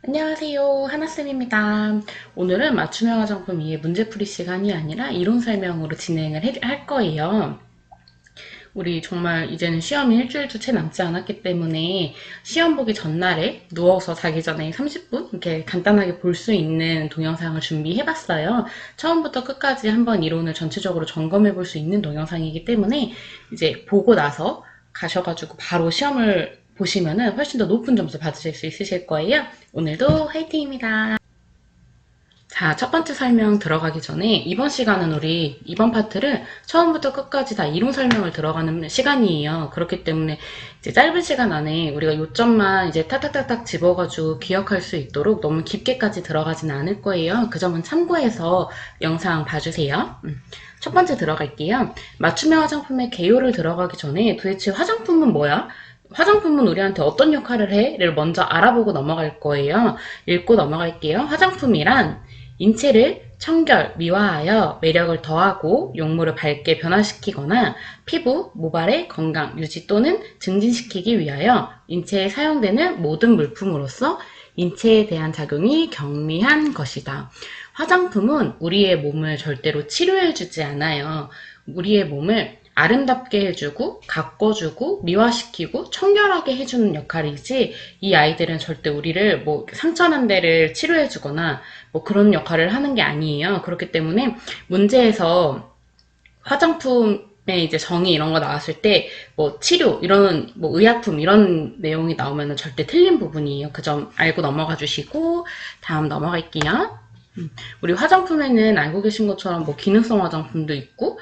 안녕하세요. 하나쌤입니다. 오늘은 맞춤형 화장품 2의 문제풀이 시간이 아니라 이론 설명으로 진행을 할 거예요. 우리 정말 이제는 시험이 일주일도 채 남지 않았기 때문에 시험 보기 전날에 누워서 자기 전에 30분 이렇게 간단하게 볼 수 있는 동영상을 준비해봤어요. 처음부터 끝까지 한번 이론을 전체적으로 점검해 볼 수 있는 동영상이기 때문에 이제 보고 나서 가셔가지고 바로 시험을 보시면은 훨씬 더 높은 점수 받으실 수 있으실 거예요. 오늘도 화이팅입니다. 자, 첫 번째 설명 들어가기 전에 이번 시간은 우리 이번 파트를 처음부터 끝까지 다 이론 설명을 들어가는 시간이에요. 그렇기 때문에 이제 짧은 시간 안에 우리가 요점만 이제 탁탁탁탁 집어가지고 기억할 수 있도록 너무 깊게까지 들어가진 않을 거예요. 그 점은 참고해서 영상 봐주세요. 첫 번째 들어갈게요. 맞춤형 화장품의 개요를 들어가기 전에 도대체 화장품은 뭐야? 화장품은 우리한테 어떤 역할을 해? 를 먼저 알아보고 넘어갈 거예요. 읽고 넘어갈게요. 화장품이란 인체를 청결, 미화하여 매력을 더하고 용모를 밝게 변화시키거나 피부, 모발의 건강 유지 또는 증진시키기 위하여 인체에 사용되는 모든 물품으로서 인체에 대한 작용이 경미한 것이다. 화장품은 우리의 몸을 절대로 치료해주지 않아요. 우리의 몸을 아름답게 해주고 가꿔주고 미화시키고 청결하게 해주는 역할이지, 이 아이들은 절대 우리를 뭐 상처난 데를 치료해주거나 뭐 그런 역할을 하는 게 아니에요. 그렇기 때문에 문제에서 화장품의 이제 정의 이런 거 나왔을 때 뭐 치료 이런 뭐 의약품 이런 내용이 나오면 절대 틀린 부분이에요. 그 점 알고 넘어가 주시고 다음 넘어갈게요. 우리 화장품에는 알고 계신 것처럼 뭐 기능성 화장품도 있고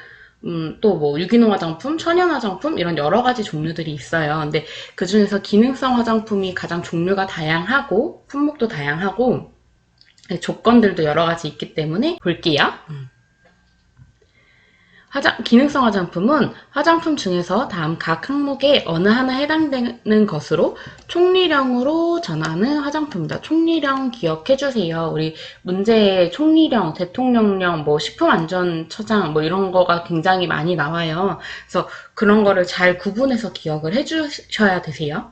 또 뭐 유기농 화장품, 천연 화장품 이런 여러 가지 종류들이 있어요. 근데 그 중에서 기능성 화장품이 가장 종류가 다양하고 품목도 다양하고 조건들도 여러 가지 있기 때문에 볼게요. 기능성 화장품은 화장품 중에서 다음 각 항목에 어느 하나에 해당되는 것으로 총리령으로 전하는 화장품이다. 총리령 기억해주세요. 우리 문제에 총리령, 대통령령, 뭐 식품안전처장 뭐 이런 거가 굉장히 많이 나와요. 그래서 그런 거를 잘 구분해서 기억을 해주셔야 되세요.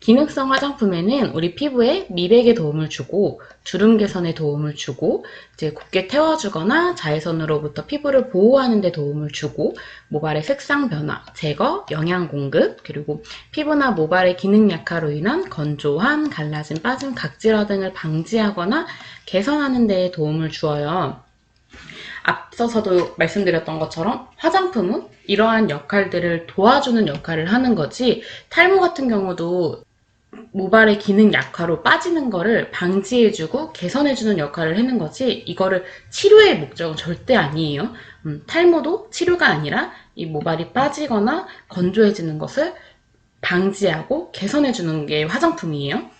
기능성 화장품에는 우리 피부에 미백에 도움을 주고 주름 개선에 도움을 주고 이제 곱게 태워주거나 자외선으로부터 피부를 보호하는 데 도움을 주고 모발의 색상 변화, 제거, 영양 공급, 그리고 피부나 모발의 기능 약화로 인한 건조함, 갈라짐, 빠짐, 각질화 등을 방지하거나 개선하는 데 도움을 주어요. 앞서서도 말씀드렸던 것처럼 화장품은 이러한 역할들을 도와주는 역할을 하는 거지, 탈모 같은 경우도 모발의 기능 약화로 빠지는 거를 방지해주고 개선해주는 역할을 하는 거지, 이거를 치료의 목적은 절대 아니에요. 탈모도 치료가 아니라 이 모발이 빠지거나 건조해지는 것을 방지하고 개선해주는 게 화장품이에요.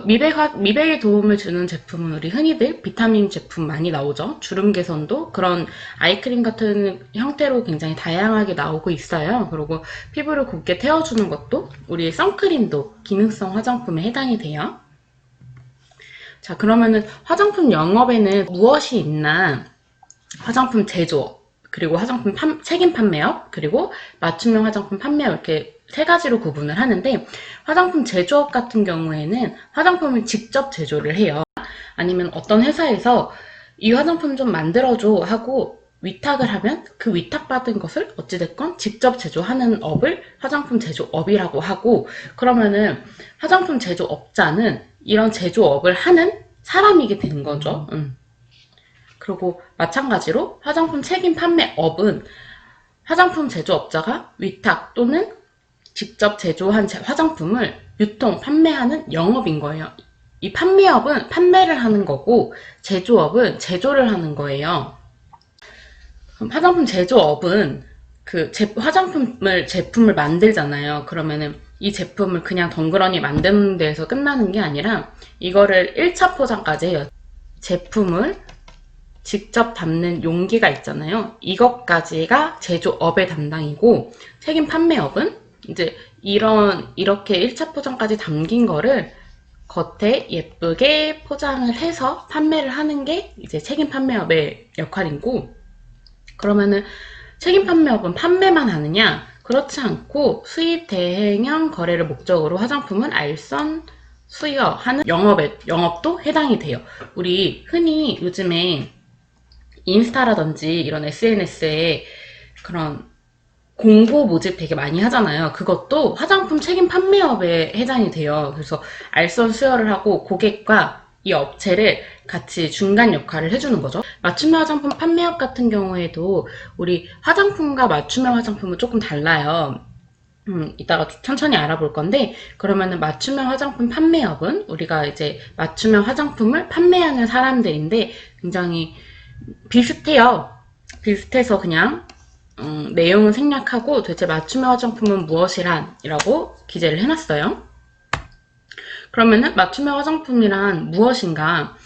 미백에 도움을 주는 제품은 우리 흔히들 비타민 제품 많이 나오죠. 주름 개선도 그런 아이크림 같은 형태로 굉장히 다양하게 나오고 있어요. 그리고 피부를 곱게 태워주는 것도 우리 선크림도 기능성 화장품에 해당이 돼요. 자, 그러면은 화장품 영업에는 무엇이 있나? 화장품 제조업, 그리고 화장품 책임 판매업, 그리고 맞춤형 화장품 판매업, 이렇게 세 가지로 구분을 하는데, 화장품 제조업 같은 경우에는 화장품을 직접 제조를 해요. 아니면 어떤 회사에서 이 화장품 좀 만들어줘 하고 위탁을 하면 그 위탁받은 것을 어찌됐건 직접 제조하는 업을 화장품 제조업이라고 하고, 그러면은 화장품 제조업자는 이런 제조업을 하는 사람이게 되는 거죠. 그리고 마찬가지로 화장품 책임 판매업은 화장품 제조업자가 위탁 또는 직접 제조한 화장품을 유통, 판매하는 영업인 거예요. 이 판매업은 판매를 하는 거고 제조업은 제조를 하는 거예요. 그럼 화장품 제조업은 그 제품을 만들잖아요. 그러면은 이 제품을 그냥 덩그러니 만드는 데에서 끝나는 게 아니라 이거를 1차 포장까지 해요. 제품을 직접 담는 용기가 있잖아요. 이것까지가 제조업의 담당이고, 책임 판매업은 이제 이렇게 1차 포장까지 담긴 거를 겉에 예쁘게 포장을 해서 판매를 하는 게 이제 책임 판매업의 역할이고, 그러면은 책임 판매업은 판매만 하느냐? 그렇지 않고 수입 대행형 거래를 목적으로 화장품을 알선, 수여하는 영업도 해당이 돼요. 우리 흔히 요즘에 인스타라든지 이런 SNS에 그런 공고 모집 되게 많이 하잖아요. 그것도 화장품 책임 판매업에 해당이 돼요. 그래서 알선 수여를 하고 고객과 이 업체를 같이 중간 역할을 해주는 거죠. 맞춤형 화장품 판매업 같은 경우에도 우리 화장품과 맞춤형 화장품은 조금 달라요. 이따가 천천히 알아볼 건데, 그러면은 맞춤형 화장품 판매업은 우리가 이제 맞춤형 화장품을 판매하는 사람들인데 굉장히 비슷해요. 비슷해서 그냥 내용은 생략하고 대체 맞춤형 화장품은 무엇이란이라고 기재를 해놨어요. 그러면은 맞춤형 화장품이란 무엇인가?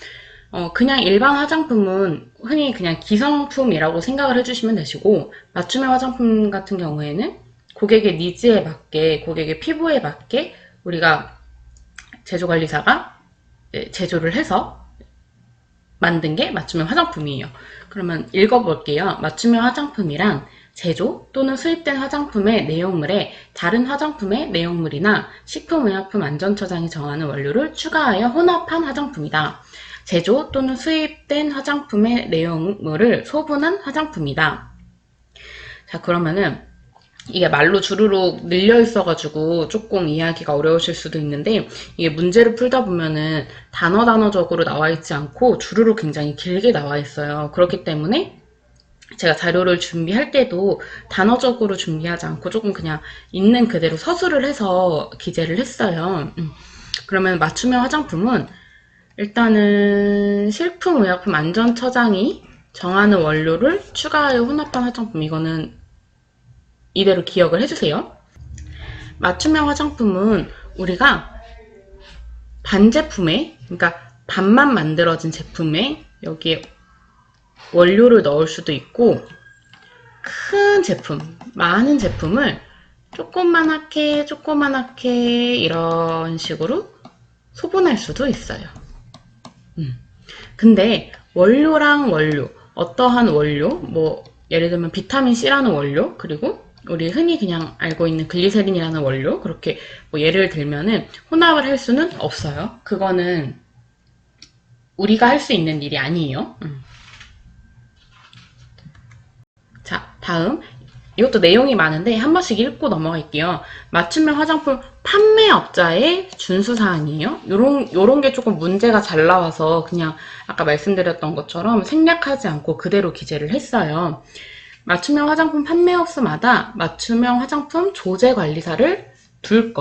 그냥 일반 화장품은 흔히 그냥 기성품이라고 생각을 해주시면 되시고, 맞춤형 화장품 같은 경우에는 고객의 니즈에 맞게, 고객의 피부에 맞게 우리가 제조관리사가 제조를 해서 만든 게 맞춤형 화장품이에요. 그러면 읽어볼게요. 맞춤형 화장품이란 제조 또는 수입된 화장품의 내용물에 다른 화장품의 내용물이나 식품의약품 안전처장이 정하는 원료를 추가하여 혼합한 화장품이다. 제조 또는 수입된 화장품의 내용물을 소분한 화장품이다. 자, 그러면은 이게 말로 주르륵 늘려 있어가지고 조금 이해하기가 어려우실 수도 있는데, 이게 문제를 풀다 보면은 단어적으로 나와 있지 않고 주르륵 굉장히 길게 나와 있어요. 그렇기 때문에 제가 자료를 준비할 때도 단어적으로 준비하지 않고 조금 그냥 있는 그대로 서술을 해서 기재를 했어요. 그러면 맞춤형 화장품은 일단은 식품의약품 안전처장이 정하는 원료를 추가하여 혼합한 화장품, 이거는 이대로 기억을 해주세요. 맞춤형 화장품은 우리가 반제품에, 그러니까 반만 만들어진 제품에 여기에 원료를 넣을 수도 있고, 큰 제품, 많은 제품을 조그만하게 이런 식으로 소분할 수도 있어요. 근데 원료랑 원료, 어떠한 원료, 뭐 예를 들면 비타민 C라는 원료, 그리고 우리 흔히 그냥 알고 있는 글리세린이라는 원료, 그렇게 뭐 예를 들면은 혼합을 할 수는 없어요. 그거는 우리가 할 수 있는 일이 아니에요. 자, 다음. 이것도 내용이 많은데 한 번씩 읽고 넘어갈게요. 맞춤형 화장품 판매업자의 준수사항이에요. 요런 게 조금 문제가 잘 나와서 그냥 아까 말씀드렸던 것처럼 생략하지 않고 그대로 기재를 했어요. 맞춤형 화장품 판매업소마다 맞춤형 화장품 조제관리사를 둘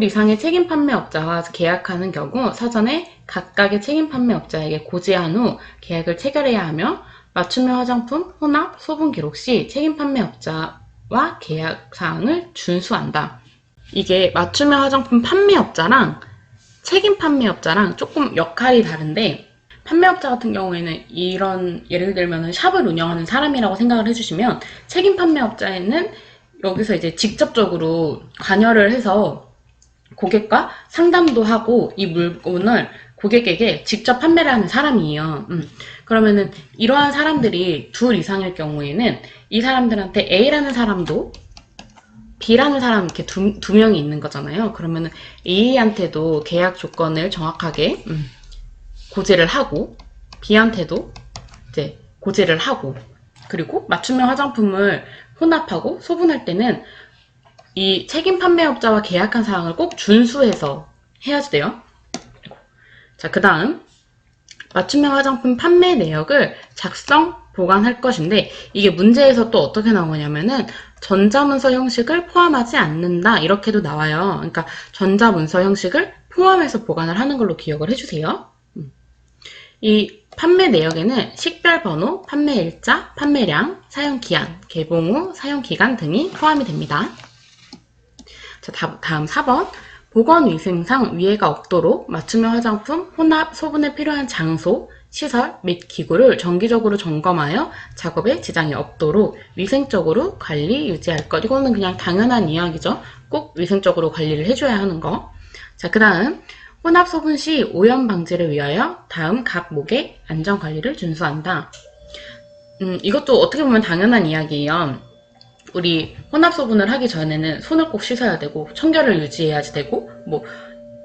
이상의 책임 판매업자와 계약하는 경우 사전에 각각의 책임 판매업자에게 고지한 후 계약을 체결해야 하며, 맞춤형 화장품 혼합 소분 기록 시 책임 판매업자와 계약 사항을 준수한다. 이게 맞춤형 화장품 판매업자랑 책임 판매업자랑 조금 역할이 다른데, 판매업자 같은 경우에는 이런, 예를 들면 샵을 운영하는 사람이라고 생각을 해주시면, 책임 판매업자에는 여기서 이제 직접적으로 관여를 해서 고객과 상담도 하고 이 물건을 고객에게 직접 판매를 하는 사람이에요. 그러면은 이러한 사람들이 둘 이상일 경우에는 이 사람들한테 A라는 사람도 B라는 사람 이렇게 두 명이 있는 거잖아요. 그러면은 A한테도 계약 조건을 정확하게 고지를 하고, B한테도 이제 고지를 하고, 그리고 맞춤형 화장품을 혼합하고 소분할 때는 이 책임 판매업자와 계약한 사항을 꼭 준수해서 해야지 돼요. 자, 그 다음 맞춤형 화장품 판매 내역을 작성, 보관할 것인데, 이게 문제에서 또 어떻게 나오냐면은 전자문서 형식을 포함하지 않는다 이렇게도 나와요. 그러니까 전자문서 형식을 포함해서 보관을 하는 걸로 기억을 해주세요. 이 판매 내역에는 식별 번호, 판매 일자, 판매량, 사용기한, 개봉 후 사용기간 등이 포함이 됩니다. 자, 다음 4번. 보건위생상 위해가 없도록 맞춤형 화장품 혼합 소분에 필요한 장소, 시설 및 기구를 정기적으로 점검하여 작업에 지장이 없도록 위생적으로 관리 유지할 것. 이거는 그냥 당연한 이야기죠. 꼭 위생적으로 관리를 해줘야 하는 거. 자, 그 다음 혼합 소분 시 오염 방지를 위하여 다음 각 목의 안전 관리를 준수한다. 이것도 어떻게 보면 당연한 이야기예요. 우리 혼합 소분을 하기 전에는 손을 꼭 씻어야 되고 청결을 유지해야지 되고, 뭐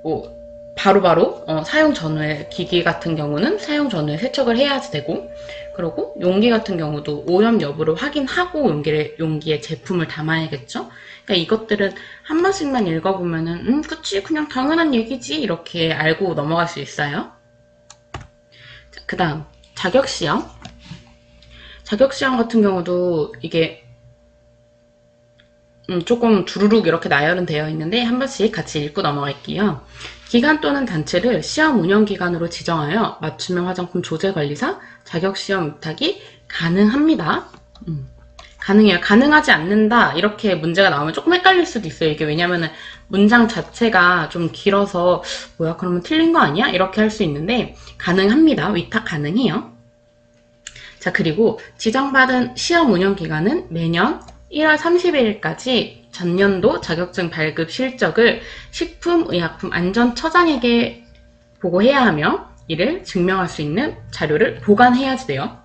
뭐 바로바로 사용 전후에 기기 같은 경우는 사용 전후에 세척을 해야 되고, 그리고 용기 같은 경우도 오염 여부를 확인하고 용기에 제품을 담아야겠죠. 그러니까 이것들은 한 번씩만 읽어보면은 그치 그냥 당연한 얘기지 이렇게 알고 넘어갈 수 있어요. 그 다음 자격시험. 자격시험 같은 경우도 이게 조금 두루룩 이렇게 나열은 되어 있는데 한 번씩 같이 읽고 넘어갈게요. 기관 또는 단체를 시험 운영 기관으로 지정하여 맞춤형 화장품 조제관리사 자격시험 위탁이 가능합니다. 가능해요. 가능하지 않는다 이렇게 문제가 나오면 조금 헷갈릴 수도 있어요. 이게 왜냐면은 문장 자체가 좀 길어서 뭐야 그러면 틀린 거 아니야? 이렇게 할 수 있는데 가능합니다. 위탁 가능해요. 자, 그리고 지정받은 시험 운영 기간은 매년 1월 31일까지 전년도 자격증 발급 실적을 식품의약품안전처장에게 보고해야 하며 이를 증명할 수 있는 자료를 보관해야 돼요.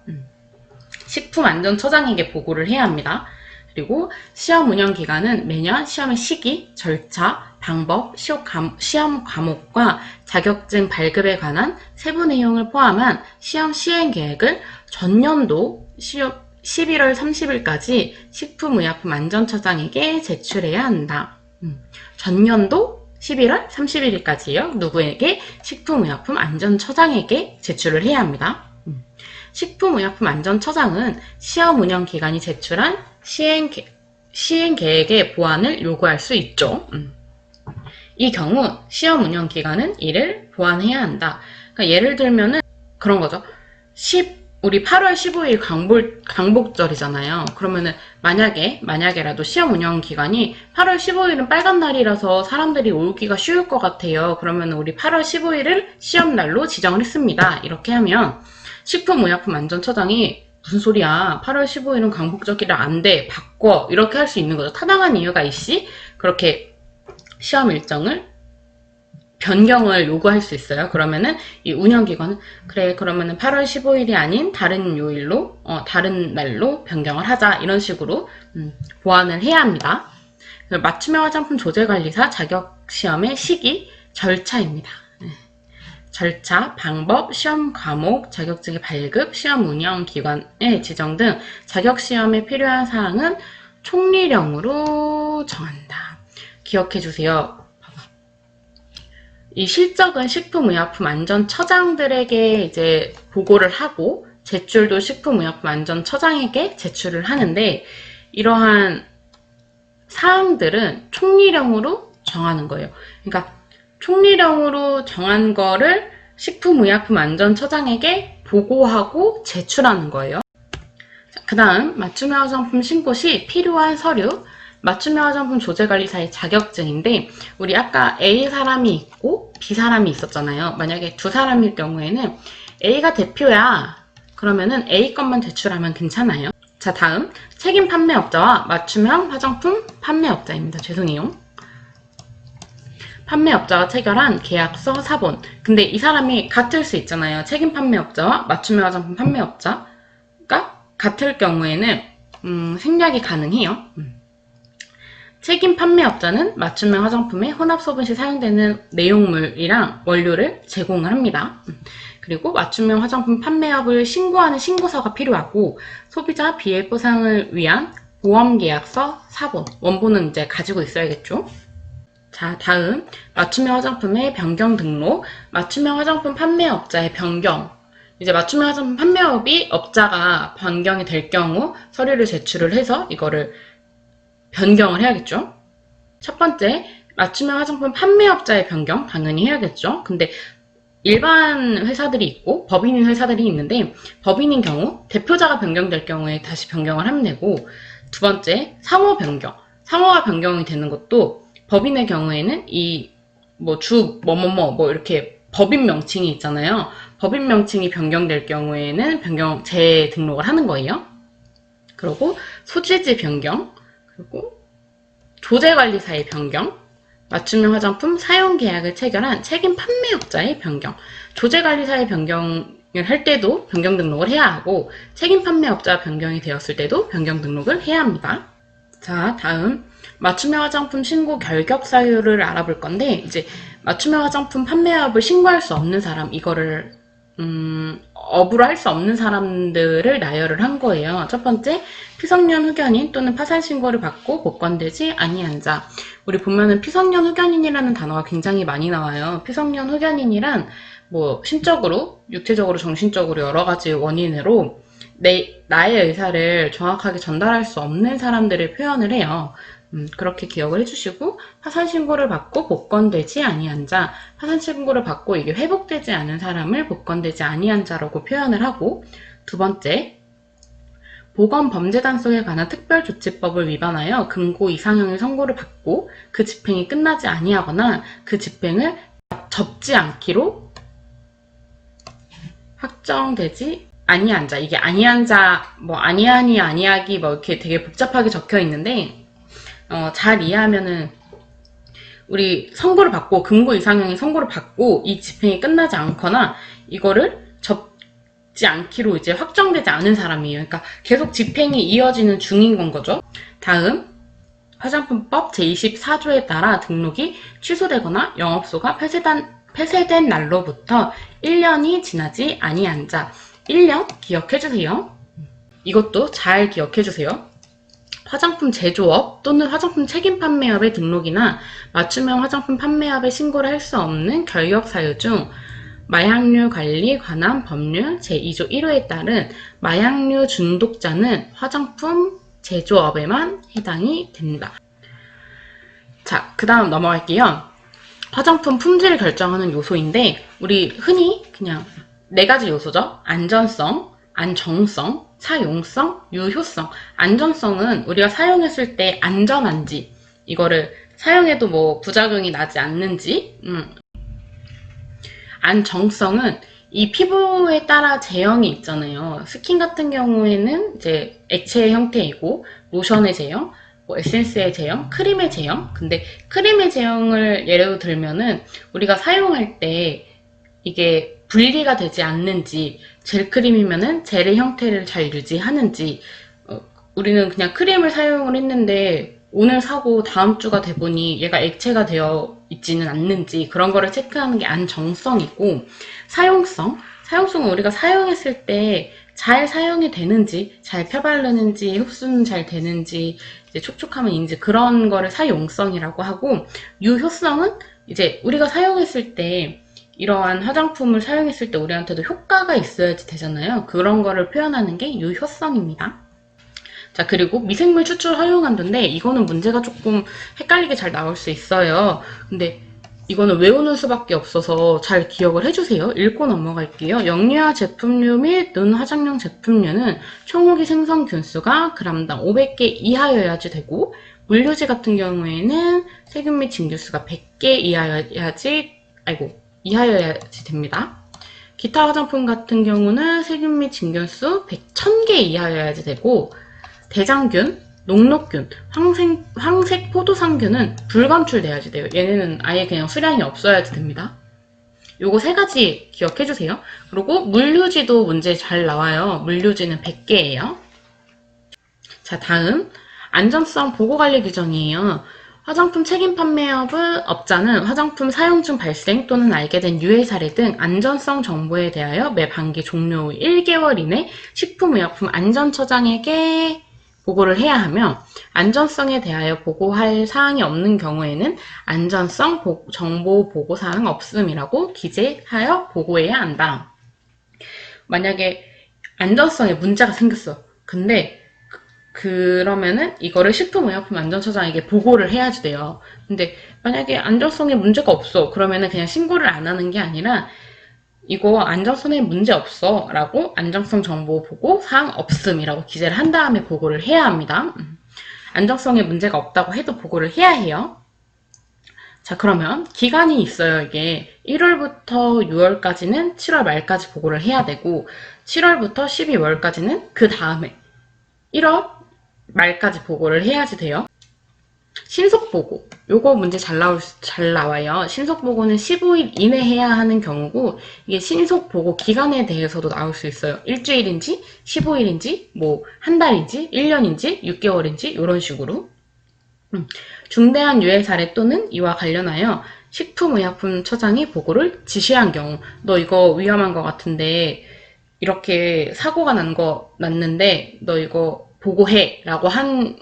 식품안전처장에게 보고를 해야 합니다. 그리고 시험 운영 기간은 매년 시험의 시기, 절차, 방법, 시험 과목과 자격증 발급에 관한 세부 내용을 포함한 시험 시행 계획을 전년도 11월 30일까지 식품의약품안전처장에게 제출해야 한다. 전년도 11월 31일까지요. 누구에게? 식품의약품안전처장에게 제출을 해야 합니다. 식품의약품안전처장은 시험 운영 기관이 제출한 시행 계획의 보완을 요구할 수 있죠. 이 경우 시험 운영 기관은 이를 보완해야 한다. 그러니까 예를 들면은 그런 거죠. 우리 8월 15일 광복절이잖아요. 그러면은 만약에라도 시험 운영 기간이 8월 15일은 빨간 날이라서 사람들이 오기가 쉬울 것 같아요. 그러면 우리 8월 15일을 시험 날로 지정을 했습니다. 이렇게 하면 식품의약품안전처장이 무슨 소리야? 8월 15일은 광복절이라 안 돼. 바꿔. 이렇게 할 수 있는 거죠. 타당한 이유가 있이 그렇게 시험 일정을 변경을 요구할 수 있어요. 그러면은 이 운영기관은 그래 그러면은 8월 15일이 아닌 다른 요일로 다른 날로 변경을 하자 이런 식으로 보완을 해야 합니다. 맞춤형 화장품 조제관리사 자격시험의 시기 절차입니다. 절차, 방법, 시험 과목, 자격증의 발급, 시험 운영 기관의 지정 등 자격시험에 필요한 사항은 총리령으로 정한다. 기억해 주세요. 이 실적은 식품의약품안전처장들에게 이제 보고를 하고 제출도 식품의약품안전처장에게 제출을 하는데 이러한 사항들은 총리령으로 정하는 거예요. 그러니까 총리령으로 정한 거를 식품의약품안전처장에게 보고하고 제출하는 거예요. 그 다음 맞춤형 화장품 신고 시 필요한 서류 맞춤형 화장품 조제관리사의 자격증인데 우리 아까 A 사람이 있고 B 사람이 있었잖아요. 만약에 두 사람일 경우에는 A가 대표야. 그러면은 A 것만 제출하면 괜찮아요. 자, 다음 책임 판매업자와 맞춤형 화장품 판매업자입니다. 죄송해요. 판매업자가 체결한 계약서 사본. 근데 이 사람이 같을 수 있잖아요. 책임 판매업자와 맞춤형 화장품 판매업자가 같을 경우에는 생략이 가능해요. 책임 판매업자는 맞춤형 화장품의 혼합 소분 시 사용되는 내용물이랑 원료를 제공을 합니다. 그리고 맞춤형 화장품 판매업을 신고하는 신고서가 필요하고 소비자 비해 보상을 위한 보험계약서 사본, 원본은 이제 가지고 있어야겠죠. 자, 다음 맞춤형 화장품의 변경 등록, 맞춤형 화장품 판매업자의 변경. 이제 맞춤형 화장품 판매업이 업자가 변경이 될 경우 서류를 제출을 해서 이거를 변경을 해야겠죠. 첫 번째, 맞춤형 화장품 판매업자의 변경 당연히 해야겠죠. 근데 일반 회사들이 있고 법인인 회사들이 있는데 법인인 경우 대표자가 변경될 경우에 다시 변경을 하면 되고 두 번째, 상호 변경. 상호가 변경이 되는 것도 법인의 경우에는 이 뭐 이렇게 법인 명칭이 있잖아요. 법인 명칭이 변경될 경우에는 재등록을 하는 거예요. 그리고 소재지 변경, 그리고 조제관리사의 변경, 맞춤형 화장품 사용계약을 체결한 책임 판매업자의 변경, 조제관리사의 변경을 할 때도 변경 등록을 해야 하고 책임 판매업자 변경이 되었을 때도 변경 등록을 해야 합니다. 자, 다음 맞춤형 화장품 신고 결격 사유를 알아볼 건데 이제 맞춤형 화장품 판매업을 신고할 수 없는 사람, 이거를 업으로 할 수 없는 사람들을 나열을 한 거예요. 첫 번째, 피성년 흑연인 또는 파산 신고를 받고 복권되지 아니한 자. 우리 보면은 피성년 흑연인이라는 단어가 굉장히 많이 나와요. 피성년 흑연인이란 뭐 심적으로, 육체적으로, 정신적으로 여러 가지 원인으로 나의 의사를 정확하게 전달할 수 없는 사람들을 표현을 해요. 그렇게 기억을 해주시고, 파산 신고를 받고 복권되지 아니한 자, 파산 신고를 받고 이게 회복되지 않은 사람을 복권되지 아니한 자라고 표현을 하고, 두 번째, 보건범죄단속에 관한 특별조치법을 위반하여 금고 이상형의 선고를 받고 그 집행이 끝나지 아니하거나 그 집행을 접지 않기로 확정되지 아니한 자. 이게 아니한 자, 뭐 아니하니 아니하기 뭐 이렇게 되게 복잡하게 적혀 있는데, 잘 이해하면은 우리 선고를 받고 금고 이상형의 선고를 받고 이 집행이 끝나지 않거나 이거를 접지 않기로 이제 확정되지 않은 사람이에요. 그러니까 계속 집행이 이어지는 중인 건 거죠. 다음, 화장품법 제24조에 따라 등록이 취소되거나 영업소가 폐쇄된 날로부터 1년이 지나지 아니한 자. 1년 기억해주세요. 이것도 잘 기억해주세요. 화장품 제조업 또는 화장품 책임 판매업의 등록이나 맞춤형 화장품 판매업에 신고를 할 수 없는 결격 사유 중 마약류 관리 관한 법률 제2조 1호에 따른 마약류 중독자는 화장품 제조업에만 해당이 된다. 자, 그 다음 넘어갈게요. 화장품 품질을 결정하는 요소인데 우리 흔히 그냥 4가지 요소죠. 안전성, 안정성, 사용성, 유효성. 안전성은 우리가 사용했을 때 안전한지, 이거를 사용해도 뭐 부작용이 나지 않는지. 안정성은 이 피부에 따라 제형이 있잖아요. 스킨 같은 경우에는 이제 액체의 형태이고, 로션의 제형, 뭐 에센스의 제형, 크림의 제형. 근데 크림의 제형을 예로 들면은 우리가 사용할 때 이게 분리가 되지 않는지, 젤 크림이면은 젤의 형태를 잘 유지하는지, 우리는 그냥 크림을 사용을 했는데 오늘 사고 다음 주가 돼 보니 얘가 액체가 되어 있지는 않는지, 그런 거를 체크하는 게 안정성이고, 사용성은 우리가 사용했을 때 잘 사용이 되는지, 잘 펴바르는지, 흡수는 잘 되는지, 이제 촉촉함은인지, 그런 거를 사용성이라고 하고, 유효성은 이제 우리가 사용했을 때 이러한 화장품을 사용했을 때 우리한테도 효과가 있어야지 되잖아요. 그런 거를 표현하는 게 유효성입니다. 자, 그리고 미생물 추출 허용한도인데 이거는 문제가 조금 헷갈리게 잘 나올 수 있어요. 근데 이거는 외우는 수밖에 없어서 잘 기억을 해주세요. 읽고 넘어갈게요. 영유아 제품류 및 눈화장용 제품류는 총후기 생성 균수가 g당 500개 이하여야지 되고, 물류지 같은 경우에는 세균 및 진균수가 100개 이하여야지 됩니다. 기타 화장품 같은 경우는 세균 및 진균수 1000개 이하여야지 되고, 대장균, 녹록균, 황색 포도상균은 불검출돼야지 돼요. 얘네는 아예 그냥 수량이 없어야지 됩니다. 요거 3가지 기억해주세요. 그리고 물류지도 문제 잘 나와요. 물류지는 100개예요. 자, 다음 안전성 보고관리 규정이에요. 화장품 책임 판매업자는 화장품 사용 중 발생 또는 알게 된 유해 사례 등 안전성 정보에 대하여 매 반기 종료 후 1개월 이내 식품의약품 안전처장에게 보고를 해야 하며, 안전성에 대하여 보고할 사항이 없는 경우에는 안전성 정보 보고 사항 없음이라고 기재하여 보고해야 한다. 만약에 안전성에 문제가 생겼어. 근데 그러면은 이거를 식품의약품 안전처장에게 보고를 해야지 돼요. 근데 만약에 안전성에 문제가 없어. 그러면은 그냥 신고를 안 하는 게 아니라 이거 안전성에 문제 없어 라고 안전성 정보 보고 사항 없음이라고 기재를 한 다음에 보고를 해야 합니다. 안전성에 문제가 없다고 해도 보고를 해야 해요. 자, 그러면 기간이 있어요. 이게 1월부터 6월까지는 7월 말까지 보고를 해야 되고, 7월부터 12월까지는 그 다음에 1월 말까지 보고를 해야지 돼요. 신속보고, 요거 문제 잘 나와요. 신속보고는 15일 이내 해야 하는 경우고, 이게 신속보고 기간에 대해서도 나올 수 있어요. 일주일인지, 15일인지, 뭐 한 달인지, 1년인지, 6개월인지 이런 식으로. 중대한 유해 사례 또는 이와 관련하여 식품의약품처장이 보고를 지시한 경우, 너 이거 위험한 것 같은데 이렇게 사고가 났는데 너 이거 보고해 라고 한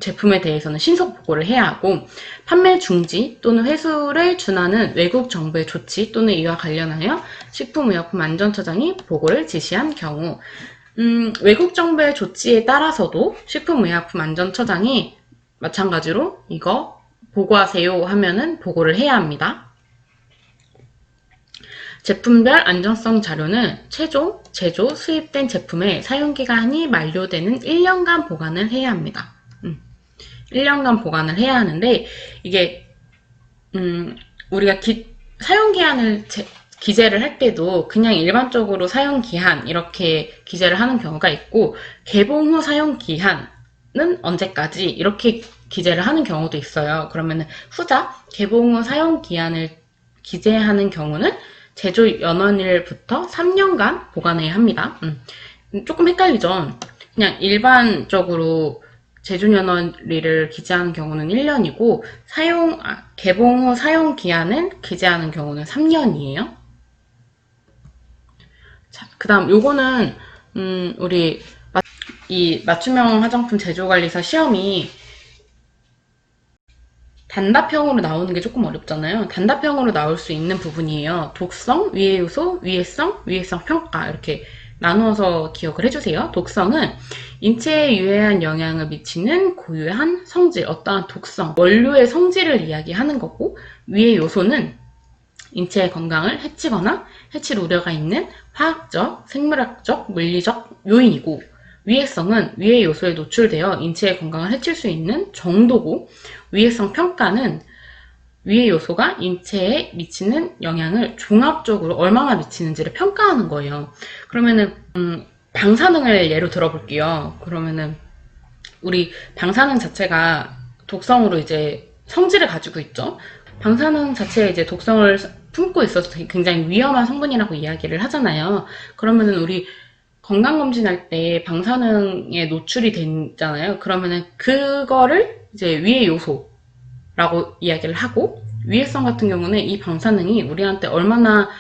제품에 대해서는 신속 보고를 해야 하고, 판매 중지 또는 회수를 준하는 외국 정부의 조치 또는 이와 관련하여 식품의약품안전처장이 보고를 지시한 경우, 외국 정부의 조치에 따라서도 식품의약품안전처장이 마찬가지로 이거 보고하세요 하면은 보고를 해야 합니다. 제품별 안전성 자료는 최종 제조 수입된 제품의 사용기간이 만료되는 1년간 보관을 해야 합니다. 1년간 보관을 해야 하는데, 이게 우리가 사용기한을 기재를 할 때도 그냥 일반적으로 사용기한 이렇게 기재를 하는 경우가 있고, 개봉 후 사용기한은 언제까지 이렇게 기재를 하는 경우도 있어요. 그러면은 후자 개봉 후 사용기한을 기재하는 경우는 제조 연원일부터 3년간 보관해야 합니다. 조금 헷갈리죠? 그냥 일반적으로 제조연원리를 기재하는 경우는 1년이고, 개봉 후 사용기한은 기재하는 경우는 3년이에요. 자, 그 다음 요거는 우리 이 맞춤형 화장품 제조관리사 시험이 단답형으로 나오는 게 조금 어렵잖아요. 단답형으로 나올 수 있는 부분이에요. 독성, 위해 요소, 위해성, 위해성 평가 이렇게 나누어서 기억을 해주세요. 독성은 인체에 유해한 영향을 미치는 고유한 성질, 어떠한 독성, 원료의 성질을 이야기하는 거고, 위해 요소는 인체의 건강을 해치거나 해칠 우려가 있는 화학적, 생물학적, 물리적 요인이고, 위해성은 위해 요소에 노출되어 인체의 건강을 해칠 수 있는 정도고, 위해성 평가는 위해 요소가 인체에 미치는 영향을 종합적으로 얼마나 미치는지를 평가하는 거예요. 그러면은 방사능을 예로 들어볼게요. 그러면은 우리 방사능 자체가 독성으로 이제 성질을 가지고 있죠. 방사능 자체에 이제 독성을 품고 있어서 굉장히 위험한 성분이라고 이야기를 하잖아요. 그러면은 우리 건강검진할 때 방사능에 노출이 되잖아요. 그러면은 그거를 이제 위해 요소라고 이야기를 하고, 위해성 같은 경우는 이 방사능이 우리한테 얼마나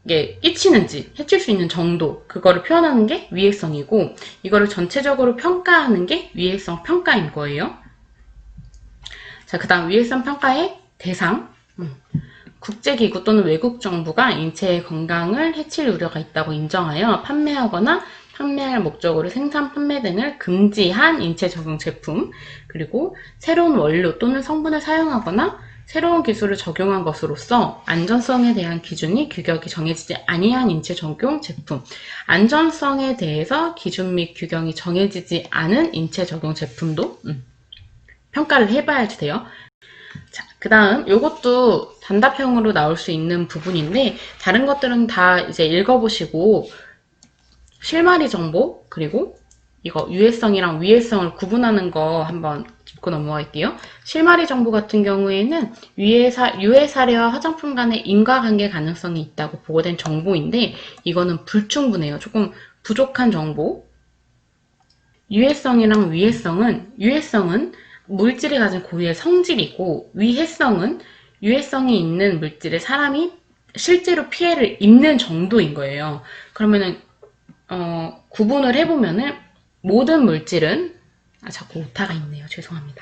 끼치는지, 해칠 수 있는 정도, 그거를 표현하는 게 위해성이고, 이거를 전체적으로 평가하는 게 위해성 평가인 거예요. 자, 그 다음 위해성 평가의 대상. 국제기구 또는 외국 정부가 인체의 건강을 해칠 우려가 있다고 인정하여 판매하거나 판매할 목적으로 생산, 판매 등을 금지한 인체 적용 제품, 그리고 새로운 원료 또는 성분을 사용하거나 새로운 기술을 적용한 것으로서 안전성에 대한 기준이 규격이 정해지지 아니한 인체 적용 제품, 안전성에 대해서 기준 및 규격이 정해지지 않은 인체 적용 제품도 평가를 해봐야지 돼요. 자, 그 다음 요것도 단답형으로 나올 수 있는 부분인데, 다른 것들은 다 이제 읽어보시고 실마리 정보, 그리고 이거 유해성이랑 위해성을 구분하는 거 한번 짚고 넘어갈게요. 실마리 정보 같은 경우에는 유해 사례와 화장품 간의 인과관계 가능성이 있다고 보고된 정보인데, 이거는 불충분해요. 조금 부족한 정보. 유해성이랑 유해성은 물질이 가진 고유의 성질이고, 위해성은 유해성이 있는 물질에 사람이 실제로 피해를 입는 정도인 거예요. 그러면은 구분을 해보면은 모든 물질은, 자꾸 오타가 있네요. 죄송합니다.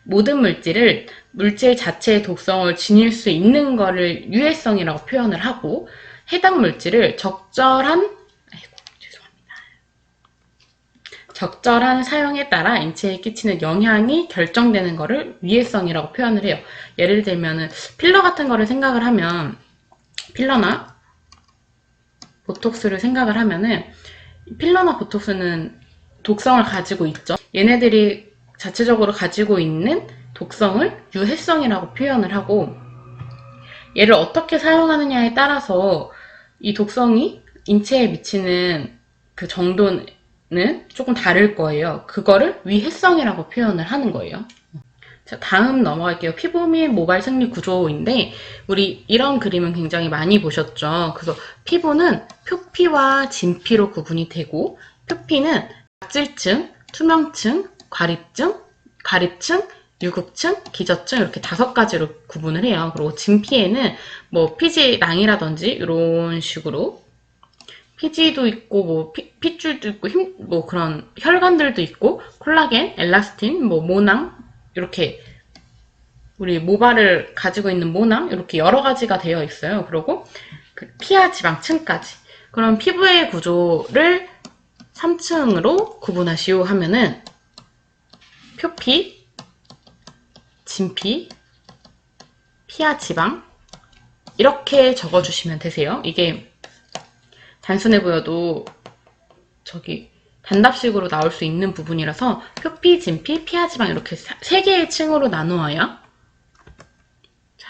모든 물질 자체의 독성을 지닐 수 있는 거를 유해성이라고 표현을 하고, 해당 물질을 적절한 사용에 따라 인체에 끼치는 영향이 결정되는 거를 위해성이라고 표현을 해요. 예를 들면은 필러 같은 거를 생각을 하면, 필러나 보톡스를 생각을 하면은, 필러나 보톡스는 독성을 가지고 있죠. 얘네들이 자체적으로 가지고 있는 독성을 유해성이라고 표현을 하고, 얘를 어떻게 사용하느냐에 따라서 이 독성이 인체에 미치는 그 정도는 조금 다를 거예요. 그거를 위해성이라고 표현을 하는 거예요. 자, 다음 넘어갈게요. 피부 및 모발 생리 구조인데, 우리 이런 그림은 굉장히 많이 보셨죠. 그래서 피부는 표피와 진피로 구분이 되고, 표피는 각질층, 투명층, 과립층, 유급증, 기저증 이렇게 5가지로 구분을 해요. 그리고 진피에는 뭐 피지낭이라든지 이런 식으로 피지도 있고 뭐 핏줄도 있고 뭐 그런 혈관들도 있고 콜라겐, 엘라스틴, 뭐 모낭 이렇게 우리 모발을 가지고 있는 모낭 이렇게 여러 가지가 되어 있어요. 그리고 그 피하 지방층까지. 그럼 피부의 구조를 3층으로 구분하시오 하면은 표피, 진피, 피하 지방 이렇게 적어주시면 되세요. 이게 단순해 보여도 저기 단답식으로 나올 수 있는 부분이라서 표피, 진피, 피하 지방 이렇게 3개의 층으로 나누어요. 자,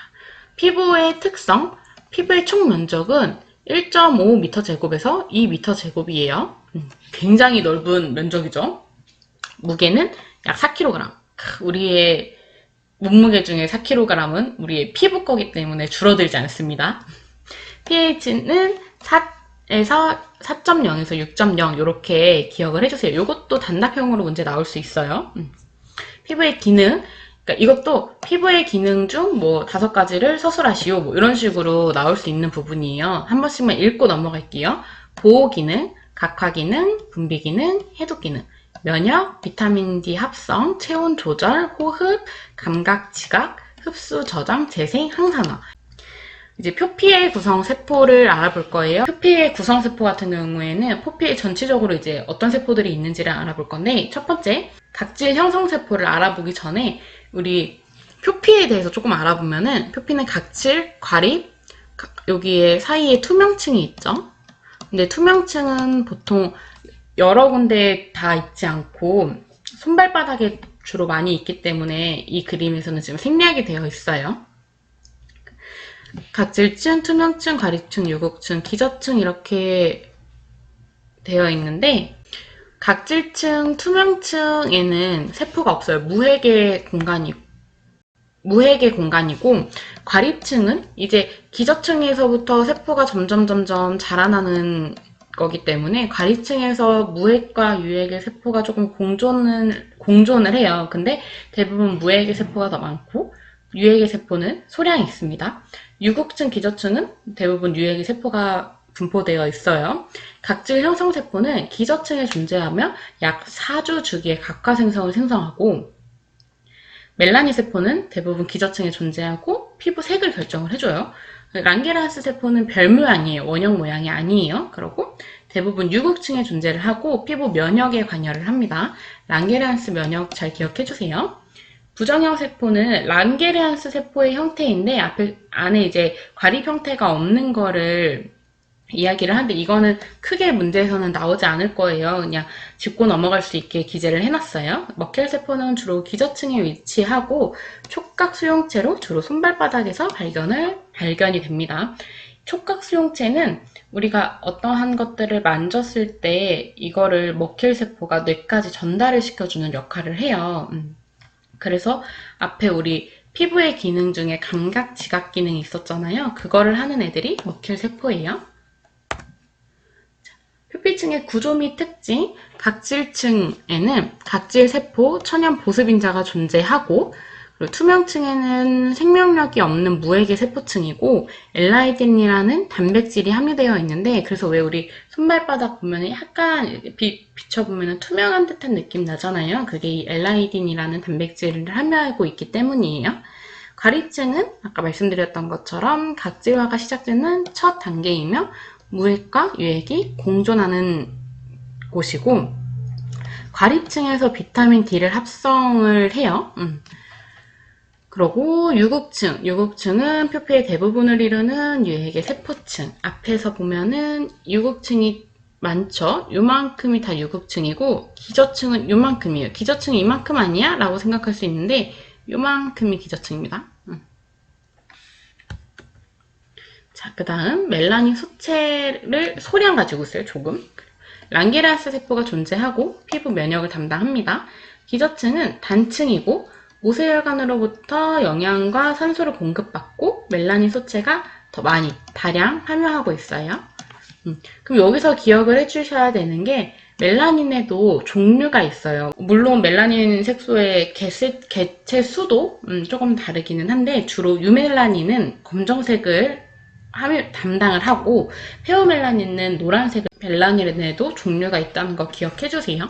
피부의 특성, 피부의 총 면적은 1.5m 제곱에서 2m 제곱이에요. 굉장히 넓은 면적이죠. 무게는 약 4kg. 우리의 몸무게 중에 4kg은 우리의 피부 거기 때문에 줄어들지 않습니다. pH는 4에서 4.0에서 6.0 이렇게 기억을 해주세요. 이것도 단답형으로 문제 나올 수 있어요. 피부의 기능, 그러니까 이것도 피부의 기능 중 뭐 5가지를 서술하시오 뭐 이런 식으로 나올 수 있는 부분이에요. 한 번씩만 읽고 넘어갈게요. 보호 기능, 각화 기능, 분비 기능, 해독 기능, 면역, 비타민 D 합성, 체온 조절, 호흡, 감각, 지각, 흡수, 저장, 재생, 항산화. 이제 표피의 구성 세포를 알아볼 거예요. 표피의 구성 세포 같은 경우에는 표피에 전체적으로 이제 어떤 세포들이 있는지를 알아볼 건데, 첫 번째, 각질 형성 세포를 알아보기 전에 우리 표피에 대해서 조금 알아보면은, 표피는 각질, 과립, 여기에 사이에 투명층이 있죠. 근데 투명층은 보통 여러 군데 다 있지 않고 손발바닥에 주로 많이 있기 때문에 이 그림에서는 지금 생략이 되어 있어요. 각질층, 투명층, 과립층, 유급층, 기저층 이렇게 되어 있는데 각질층, 투명층에는 세포가 없어요. 무해계 공간이고 과립층은 이제 기저층에서부터 세포가 점점 자라나는 거기 때문에 과립층에서 무핵과 유핵의 세포가 조금 공존을 해요. 근데 대부분 무핵의 세포가 더 많고 유핵의 세포는 소량이 있습니다. 유급층, 기저층은 대부분 유핵의 세포가 분포되어 있어요. 각질 형성 세포는 기저층에 존재하며 약 4주 주기에 각화 생성을 생성하고 멜라닌 세포는 대부분 기저층에 존재하고 피부 색을 결정을 해줘요. 랑게르하스 세포는 별 모양이에요. 원형 모양이 아니에요. 그리고 대부분 유급층에 존재를 하고 피부 면역에 관여를 합니다. 랑게르하스 면역 잘 기억해주세요. 부정형 세포는 랑게르하스 세포의 형태인데 안에 이제 과립 형태가 없는 거를 이야기를 하는데 이거는 크게 문제에서는 나오지 않을 거예요. 그냥 짚고 넘어갈 수 있게 기재를 해놨어요. 머켈 세포는 주로 기저층에 위치하고 촉각 수용체로 주로 손발바닥에서 발견이 됩니다. 촉각 수용체는 우리가 어떠한 것들을 만졌을 때 이거를 머켈 세포가 뇌까지 전달을 시켜주는 역할을 해요. 그래서 앞에 우리 피부의 기능 중에 감각, 지각 기능이 있었잖아요. 그거를 하는 애들이 머켈 세포예요. 표피층의 구조 및 특징, 각질층에는 각질세포, 천연 보습인자가 존재하고 그리고 투명층에는 생명력이 없는 무액의 세포층이고 엘라이딘이라는 단백질이 함유되어 있는데 그래서 왜 우리 손발바닥 보면 약간 비춰보면 투명한 듯한 느낌 나잖아요. 그게 이 엘라이딘이라는 단백질을 함유하고 있기 때문이에요. 과립층은 아까 말씀드렸던 것처럼 각질화가 시작되는 첫 단계이며 무액과 유액이 공존하는 곳이고 과립층에서 비타민 D를 합성을 해요. 그리고 유급층은 표피의 대부분을 이루는 유액의 세포층. 앞에서 보면은 유급층이 많죠. 요만큼이 다 유급층이고 기저층은 요만큼이에요. 기저층이 이만큼 아니야? 라고 생각할 수 있는데 요만큼이 기저층입니다. 자, 그 다음 멜라닌 수체를 소량 가지고 있어요. 조금. 랑게르하스 세포가 존재하고 피부 면역을 담당합니다. 기저층은 단층이고 모세혈관으로부터 영양과 산소를 공급받고 멜라닌 소체가 더 많이 다량 함유하고 있어요. 그럼 여기서 기억을 해주셔야 되는 게 멜라닌에도 종류가 있어요. 물론 멜라닌 색소의 개체 수도 조금 다르기는 한데 주로 유멜라닌은 검정색을 담당을 하고 페오멜라닌은 노란색 멜라닌에도 종류가 있다는 거 기억해 주세요.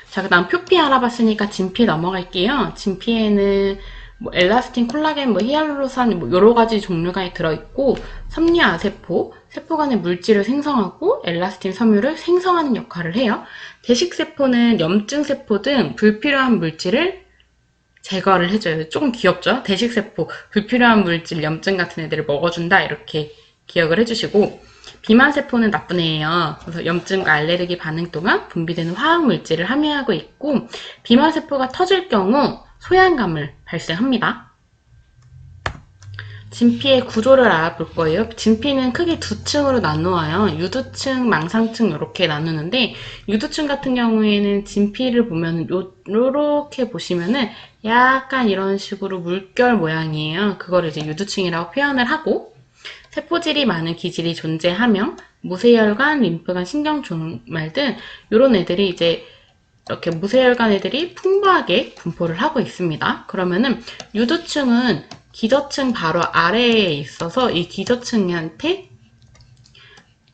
자, 그 다음 표피 알아봤으니까 진피 넘어갈게요. 진피에는 뭐 엘라스틴, 콜라겐, 뭐 히알루로산 뭐 여러 가지 종류가 들어있고 섬유아세포, 세포 간의 물질을 생성하고 엘라스틴 섬유를 생성하는 역할을 해요. 대식세포는 염증세포 등 불필요한 물질을 제거를 해줘요. 조금 귀엽죠? 대식세포, 불필요한 물질, 염증 같은 애들을 먹어준다 이렇게 기억을 해주시고 비만세포는 나쁜 애예요. 그래서 염증과 알레르기 반응 동안 분비되는 화학물질을 함유하고 있고 비만세포가 터질 경우 소양감을 발생합니다. 진피의 구조를 알아볼 거예요. 진피는 크게 두 층으로 나누어요. 유두층, 망상층 이렇게 나누는데 유두층 같은 경우에는 진피를 보면 요렇게 보시면은 약간 이런 식으로 물결 모양이에요. 그거를 이제 유두층이라고 표현을 하고 세포질이 많은 기질이 존재하며 무쇠혈관, 림프관, 신경종말 등 이런 애들이 이제 이렇게 무쇠혈관 애들이 풍부하게 분포를 하고 있습니다. 그러면은 유두층은 기저층 바로 아래에 있어서 이 기저층한테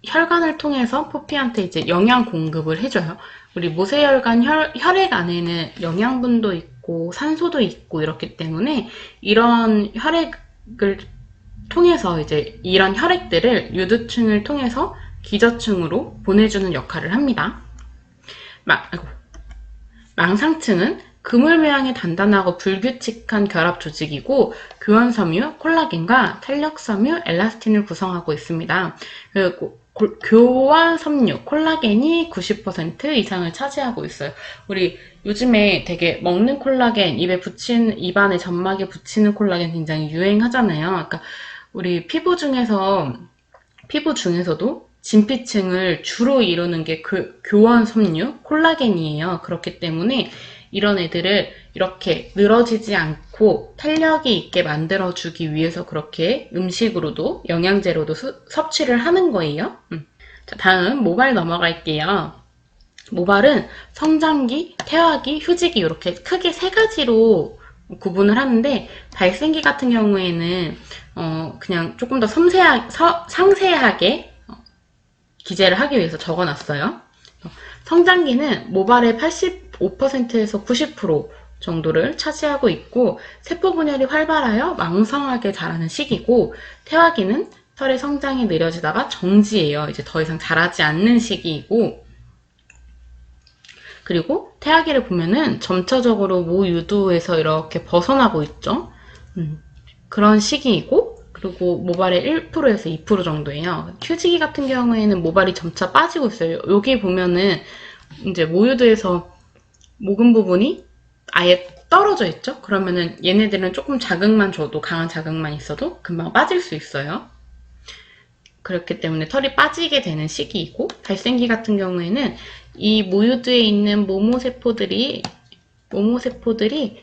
혈관을 통해서 포피한테 이제 영양 공급을 해줘요. 우리 무쇠혈관 혈액 안에는 영양분도 있고 산소도 있고 이렇기 때문에 이런 혈액을 통해서 이제 이런 혈액들을 유두층을 통해서 기저층으로 보내주는 역할을 합니다. 망상층은 그물 모양의 단단하고 불규칙한 결합 조직이고 교환섬유, 콜라겐과 탄력섬유, 엘라스틴을 구성하고 있습니다. 그리고 교환섬유, 콜라겐이 90% 이상을 차지하고 있어요. 우리 요즘에 되게 먹는 콜라겐, 입안에 점막에 붙이는 콜라겐 굉장히 유행하잖아요. 그러니까 우리 피부 중에서도 진피층을 주로 이루는 게 교환섬유, 콜라겐이에요. 그렇기 때문에 이런 애들을 이렇게 늘어지지 않고 탄력이 있게 만들어주기 위해서 그렇게 음식으로도 영양제로도 섭취를 하는 거예요. 자, 다음 모발 넘어갈게요. 모발은 성장기, 태화기, 휴지기 이렇게 크게 세 가지로 구분을 하는데 발생기 같은 경우에는 그냥 조금 더 상세하게 기재를 하기 위해서 적어놨어요. 성장기는 모발의 85%에서 90% 정도를 차지하고 있고 세포 분열이 활발하여 왕성하게 자라는 시기고 태화기는 털의 성장이 느려지다가 정지해요. 이제 더 이상 자라지 않는 시기이고 그리고 태아기를 보면은 점차적으로 모유두에서 이렇게 벗어나고 있죠. 그런 시기이고 그리고 모발의 1%에서 2% 정도예요. 휴지기 같은 경우에는 모발이 점차 빠지고 있어요. 여기 보면은 이제 모유두에서 모근 부분이 아예 떨어져 있죠. 그러면은 얘네들은 조금 자극만 줘도 강한 자극만 있어도 금방 빠질 수 있어요. 그렇기 때문에 털이 빠지게 되는 시기이고 발생기 같은 경우에는 이 모유두에 있는 모모세포들이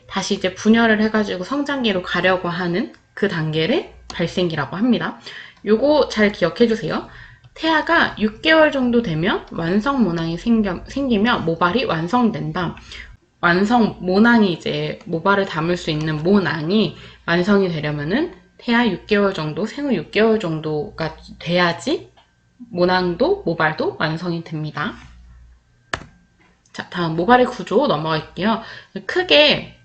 다시 이제 분열을 해가지고 성장기로 가려고 하는 그 단계를 발생기라고 합니다. 요거 잘 기억해 주세요. 태아가 6개월 정도 되면 완성 모낭이 생기며 모발이 완성된다. 모낭이 이제 모발을 담을 수 있는 모낭이 완성이 되려면은 태아 6개월 정도, 생후 6개월 정도가 돼야지 모낭도 모발도 완성이 됩니다. 자, 다음 모발의 구조 넘어갈게요. 크게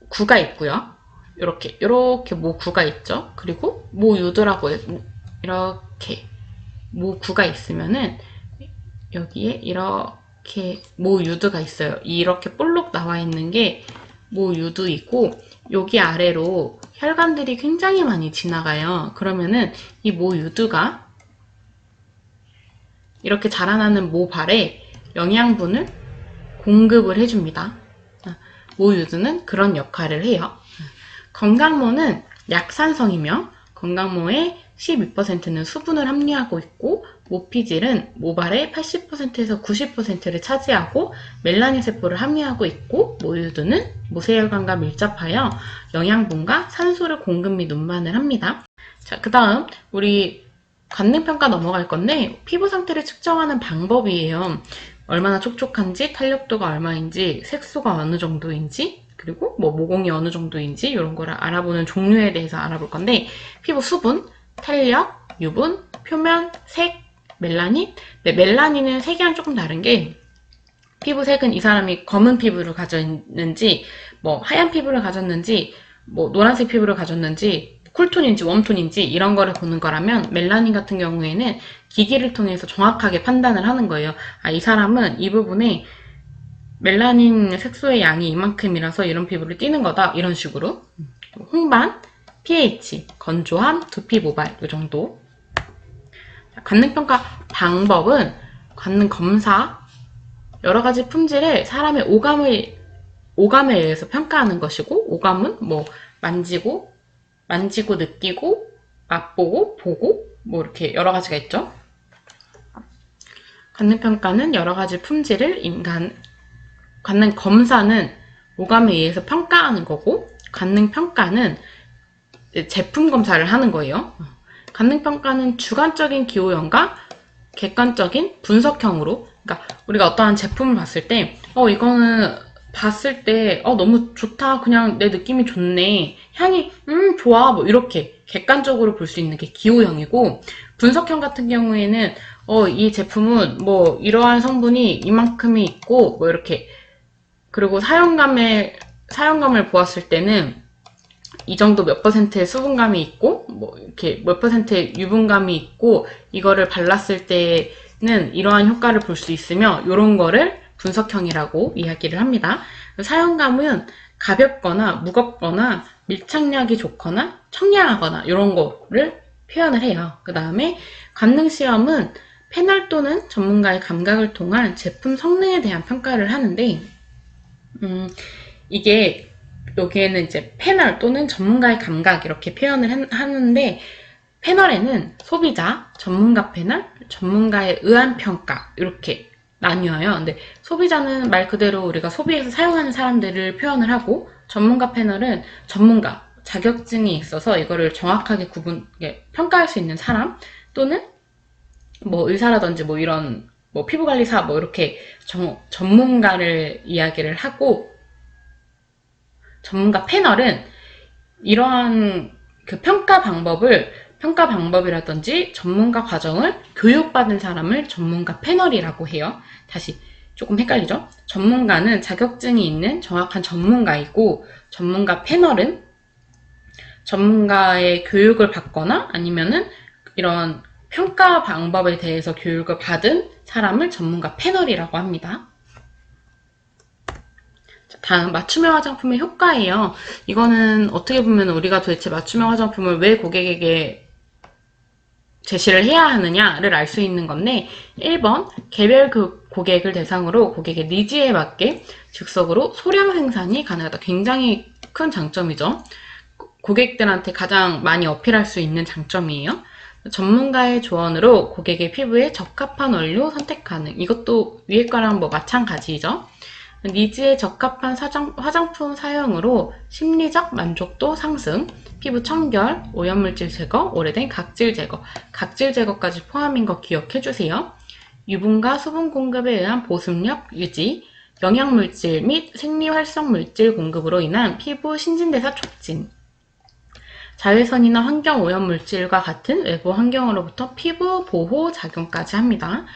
모구가 있고요. 이렇게 모구가 있죠. 그리고 모유두라고 해서 이렇게 모구가 있으면은 여기에 이렇게 모유두가 있어요. 이렇게 볼록 나와 있는 게 모유두이고 여기 아래로 혈관들이 굉장히 많이 지나가요. 그러면은 이 모유두가 이렇게 자라나는 모발에 영양분을 공급을 해줍니다. 모유두는 그런 역할을 해요. 건강모는 약산성이며 건강모의 12%는 수분을 함유하고 있고 모피질은 모발의 80%에서 90%를 차지하고 멜라닌 세포를 함유하고 있고 모유두는 모세혈관과 밀접하여 영양분과 산소를 공급 및 운반을 합니다. 자, 그 다음 우리 관능평가 넘어갈 건데 피부 상태를 측정하는 방법이에요. 얼마나 촉촉한지, 탄력도가 얼마인지, 색소가 어느 정도인지, 그리고 뭐 모공이 어느 정도인지 이런 거를 알아보는 종류에 대해서 알아볼 건데 피부 수분, 탄력, 유분, 표면, 색, 멜라닌. 네, 멜라닌은 색이랑 조금 다른 게 피부색은 이 사람이 검은 피부를 가졌는지 뭐 하얀 피부를 가졌는지 뭐 노란색 피부를 가졌는지 쿨톤인지 웜톤인지 이런 거를 보는 거라면 멜라닌 같은 경우에는 기기를 통해서 정확하게 판단을 하는 거예요. 아, 이 사람은 이 부분에 멜라닌 색소의 양이 이만큼이라서 이런 피부를 띠는 거다. 이런 식으로. 홍반, pH, 건조함, 두피 모발 이 정도. 관능평가 방법은 관능 검사, 여러 가지 품질을 사람의 오감에 의해서 평가하는 것이고, 오감은 뭐 만지고 느끼고, 맛보고, 보고, 뭐 이렇게 여러 가지가 있죠. 관능평가는 여러 가지 품질을 관능 검사는 오감에 의해서 평가하는 거고, 관능 평가는 제품 검사를 하는 거예요. 관능 평가는 주관적인 기호형과 객관적인 분석형으로, 그러니까 우리가 어떠한 제품을 봤을 때, 이거는 봤을 때, 너무 좋다. 그냥 내 느낌이 좋네. 향이, 좋아. 뭐 이렇게 객관적으로 볼 수 있는 게 기호형이고, 분석형 같은 경우에는, 이 제품은 뭐 이러한 성분이 이만큼이 있고, 뭐 이렇게, 그리고 사용감을 보았을 때는 이 정도 몇 퍼센트의 수분감이 있고, 뭐 이렇게 몇 퍼센트의 유분감이 있고, 이거를 발랐을 때는 이러한 효과를 볼 수 있으며, 이런 거를 분석형이라고 이야기를 합니다. 사용감은 가볍거나 무겁거나 밀착력이 좋거나 청량하거나 이런 거를 표현을 해요. 그 다음에 관능시험은 패널 또는 전문가의 감각을 통한 제품 성능에 대한 평가를 하는데, 이게 여기에는 이제 패널 또는 전문가의 감각 이렇게 표현을 하는데, 패널에는 소비자, 전문가 패널, 전문가에 의한 평가 이렇게 나뉘어요. 근데 소비자는 말 그대로 우리가 소비해서 사용하는 사람들을 표현을 하고, 전문가 패널은 전문가, 자격증이 있어서 이거를 정확하게 평가할 수 있는 사람, 또는 뭐 의사라든지 뭐 이런 뭐 피부관리사 뭐 이렇게 전문가를 이야기를 하고, 전문가 패널은 이러한 그 평가 방법이라든지 전문가 과정을 교육받은 사람을 전문가 패널이라고 해요. 다시 조금 헷갈리죠? 전문가는 자격증이 있는 정확한 전문가이고, 전문가 패널은 전문가의 교육을 받거나 아니면은 이런 평가 방법에 대해서 교육을 받은 사람을 전문가 패널이라고 합니다. 다음 맞춤형 화장품의 효과예요. 이거는 어떻게 보면 우리가 도대체 맞춤형 화장품을 왜 고객에게 제시를 해야 하느냐를 알 수 있는 건데, 1번 개별 고객을 대상으로 고객의 니즈에 맞게 즉석으로 소량 생산이 가능하다. 굉장히 큰 장점이죠. 고객들한테 가장 많이 어필할 수 있는 장점이에요. 전문가의 조언으로 고객의 피부에 적합한 원료 선택 가능. 이것도 위에 거랑 뭐 마찬가지죠. 니즈에 적합한 화장품 사용으로 심리적 만족도 상승, 피부 청결, 오염물질 제거, 오래된 각질 제거, 각질 제거까지 포함인 거 기억해주세요. 유분과 수분 공급에 의한 보습력 유지, 영양물질 및 생리활성물질 공급으로 인한 피부 신진대사 촉진, 자외선이나 환경 오염물질과 같은 외부 환경으로부터 피부 보호 작용까지 합니다.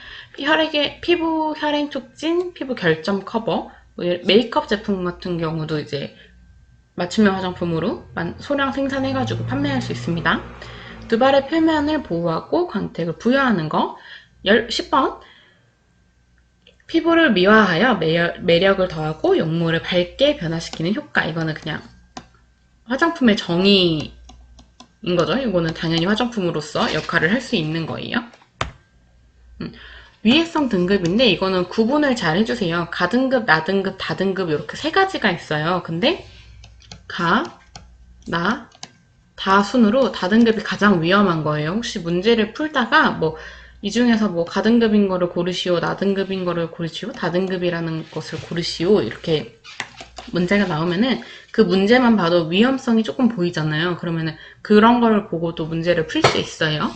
피부 혈행 촉진, 피부 결점 커버, 메이크업 제품 같은 경우도 이제 맞춤형 화장품으로 소량 생산해가지고 판매할 수 있습니다. 두발의 표면을 보호하고 광택을 부여하는 거. 10번 피부를 미화하여 매력을 더하고 용모를 밝게 변화시키는 효과. 이거는 그냥 화장품의 정의인 거죠. 이거는 당연히 화장품으로서 역할을 할 수 있는 거예요. 위해성 등급인데 이거는 구분을 잘 해주세요. 가등급, 나등급, 다등급 이렇게 세 가지가 있어요. 근데 가, 나, 다 순으로 다등급이 가장 위험한 거예요. 혹시 문제를 풀다가 뭐 이 중에서 뭐 가등급인 거를 고르시오, 나등급인 거를 고르시오, 다등급이라는 것을 고르시오 이렇게 문제가 나오면은 그 문제만 봐도 위험성이 조금 보이잖아요. 그러면은 그런 거를 보고도 문제를 풀 수 있어요.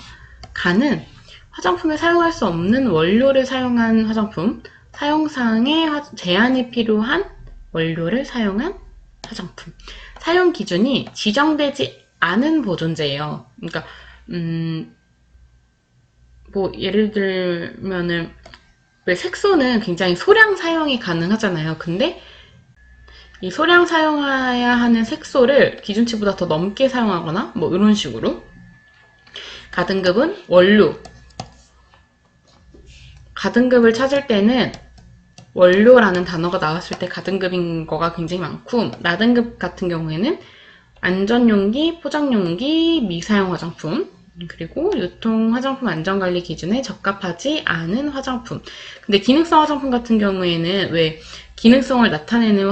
간은 화장품에 사용할 수 없는 원료를 사용한 화장품, 사용상에 제한이 필요한 원료를 사용한 화장품. 사용 기준이 지정되지 않은 보존제예요. 그러니까 뭐 예를 들면은 왜 색소는 굉장히 소량 사용이 가능하잖아요. 근데 이 소량 사용해야 하는 색소를 기준치보다 더 넘게 사용하거나 뭐 이런 식으로. 가등급은 원료. 가등급을 찾을 때는 원료라는 단어가 나왔을 때 가등급인 거가 굉장히 많고, 나등급 같은 경우에는 안전용기, 포장용기, 미사용 화장품, 그리고 유통 화장품 안전관리 기준에 적합하지 않은 화장품. 근데 기능성 화장품 같은 경우에는 왜 기능성을 나타내는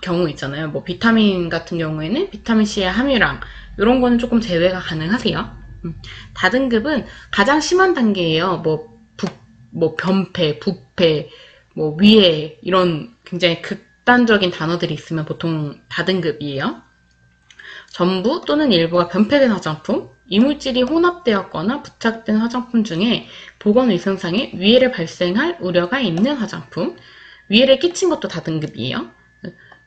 경우 있잖아요. 뭐 비타민 같은 경우에는 비타민C의 함유량, 이런 거는 조금 제외가 가능하세요. 다등급은 가장 심한 단계예요. 뭐 변폐, 부패, 뭐 위해, 이런 굉장히 극단적인 단어들이 있으면 보통 다등급이에요. 전부 또는 일부가 변폐된 화장품, 이물질이 혼합되었거나 부착된 화장품 중에 보건위생상에 위해를 발생할 우려가 있는 화장품, 위해를 끼친 것도 다등급이에요.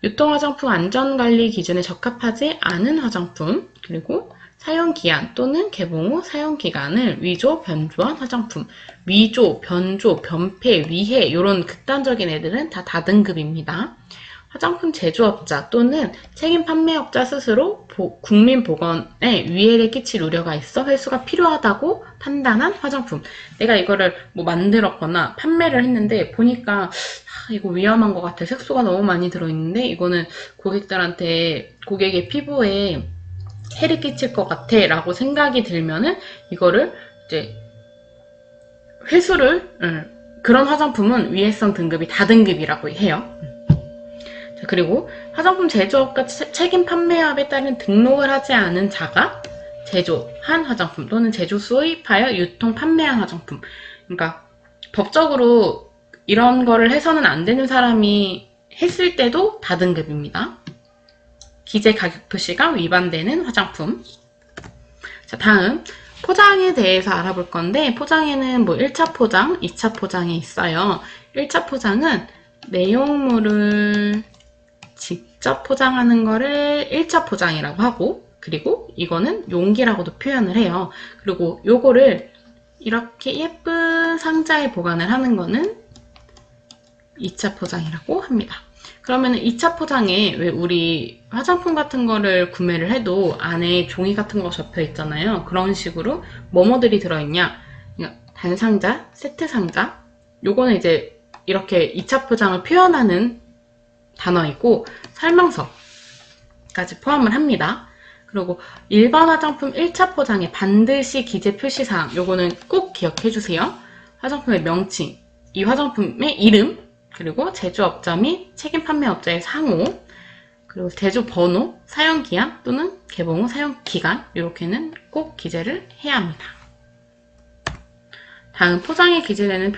유통화장품 안전관리 기준에 적합하지 않은 화장품, 그리고 사용기한 또는 개봉 후 사용기간을 위조, 변조한 화장품. 위조, 변조, 변폐, 위해, 이런 극단적인 애들은 다 다등급입니다. 화장품 제조업자 또는 책임 판매업자 스스로 국민 보건에 위해를 끼칠 우려가 있어 회수가 필요하다고 판단한 화장품. 내가 이거를 뭐 만들었거나 판매를 했는데 보니까 이거 위험한 것 같아. 색소가 너무 많이 들어있는데 이거는 고객의 피부에 해를 끼칠 것 같아 라고 생각이 들면은 이거를 이제 그런 화장품은 위해성 등급이 다등급이라고 해요. 자, 그리고 화장품 제조업과 책임 판매업에 따른 등록을 하지 않은 자가 제조한 화장품 또는 제조 수입하여 유통 판매한 화장품. 그러니까 법적으로 이런 거를 해서는 안 되는 사람이 했을 때도 다등급입니다. 기재 가격 표시가 위반되는 화장품. 자, 다음 포장에 대해서 알아볼 건데, 포장에는 뭐 1차 포장, 2차 포장이 있어요. 1차 포장은 내용물을 직접 포장하는 거를 1차 포장이라고 하고, 그리고 이거는 용기라고도 표현을 해요. 그리고 요거를 이렇게 예쁜 상자에 보관을 하는 거는 2차 포장이라고 합니다. 그러면 2차 포장에 왜 우리 화장품 같은 거를 구매를 해도 안에 종이 같은 거 접혀 있잖아요. 그런 식으로 뭐뭐들이 들어있냐? 단상자, 세트 상자. 요거는 이제 이렇게 2차 포장을 표현하는 단어이고 설명서까지 포함을 합니다. 그리고 일반 화장품 1차 포장에 반드시 기재 표시사항, 요거는 꼭 기억해주세요. 화장품의 명칭, 이 화장품의 이름, 그리고 제조업자 및 책임 판매업자의 상호, 그리고 제조 번호, 사용기한 또는 개봉 후 사용기간, 이렇게는 꼭 기재를 해야 합니다. 다음 포장에 기재되는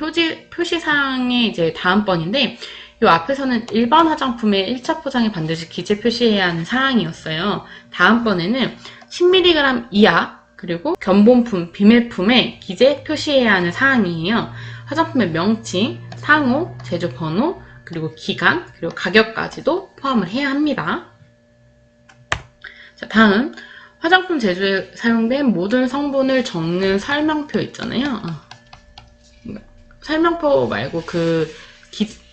표시사항의 이제 다음번인데, 이 앞에서는 일반 화장품의 1차 포장에 반드시 기재 표시해야 하는 사항이었어요. 다음번에는 10mg 이하, 그리고 견본품, 비매품에 기재 표시해야 하는 사항이에요. 화장품의 명칭, 상호, 제조 번호, 그리고 기간, 그리고 가격까지도 포함을 해야 합니다. 자, 다음 화장품 제조에 사용된 모든 성분을 적는 설명표 있잖아요. 설명표 말고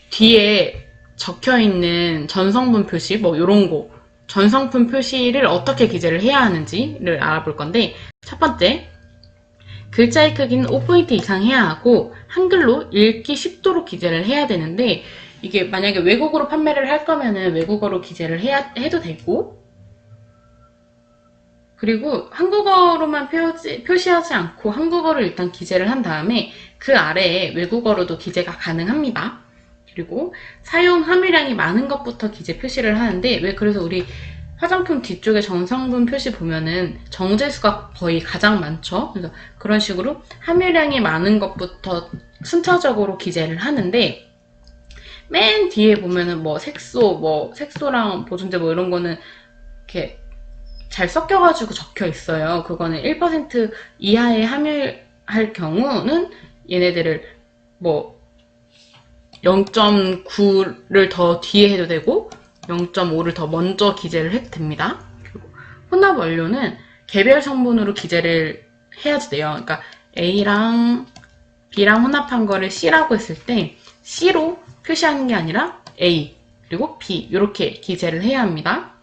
뒤에 적혀있는 전성분 표시, 뭐 요런 거, 전성분 표시를 어떻게 기재를 해야 하는지를 알아볼 건데, 첫 번째, 글자의 크기는 5포인트 이상 해야 하고 한글로 읽기 쉽도록 기재를 해야 되는데, 이게 만약에 외국어로 판매를 할 거면은 외국어로 기재를 해도 되고, 그리고 한국어로만 표시하지 않고 한국어를 일단 기재를 한 다음에 그 아래에 외국어로도 기재가 가능합니다. 그리고 사용 함유량이 많은 것부터 기재 표시를 하는데, 왜 그래서 우리 화장품 뒤쪽에 전성분 표시 보면은 정제수가 거의 가장 많죠. 그래서 그런 식으로 함유량이 많은 것부터 순차적으로 기재를 하는데, 맨 뒤에 보면은 뭐 색소랑 보존제 뭐 이런 거는 이렇게 잘 섞여가지고 적혀 있어요. 그거는 1% 이하에 함유할 경우는 얘네들을 뭐 0.9를 더 뒤에 해도 되고 0.5를 더 먼저 기재를 해도 됩니다. 그리고 혼합 원료는 개별 성분으로 기재를 해야지 돼요. 그러니까 A랑 B랑 혼합한 거를 C라고 했을 때 C로 표시하는 게 아니라 A 그리고 B 이렇게 기재를 해야 합니다.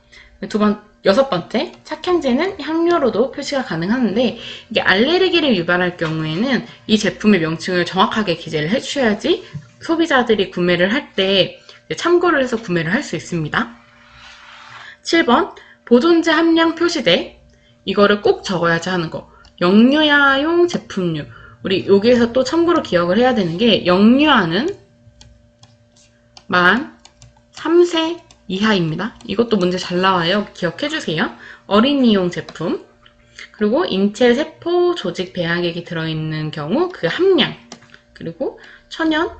여섯 번째, 착향제는 향료로도 표시가 가능한데 이게 알레르기를 유발할 경우에는 이 제품의 명칭을 정확하게 기재를 해주셔야지 소비자들이 구매를 할 때 참고를 해서 구매를 할 수 있습니다. 7번, 보존제 함량 표시제. 이거를 꼭 적어야지 하는 거. 영유아용 제품류. 우리 여기에서 또 참고로 기억을 해야 되는 게 영유아는 만 3세 이하입니다. 이것도 문제 잘 나와요. 기억해주세요. 어린이용 제품. 그리고 인체 세포 조직 배양액이 들어있는 경우 그 함량. 그리고 천연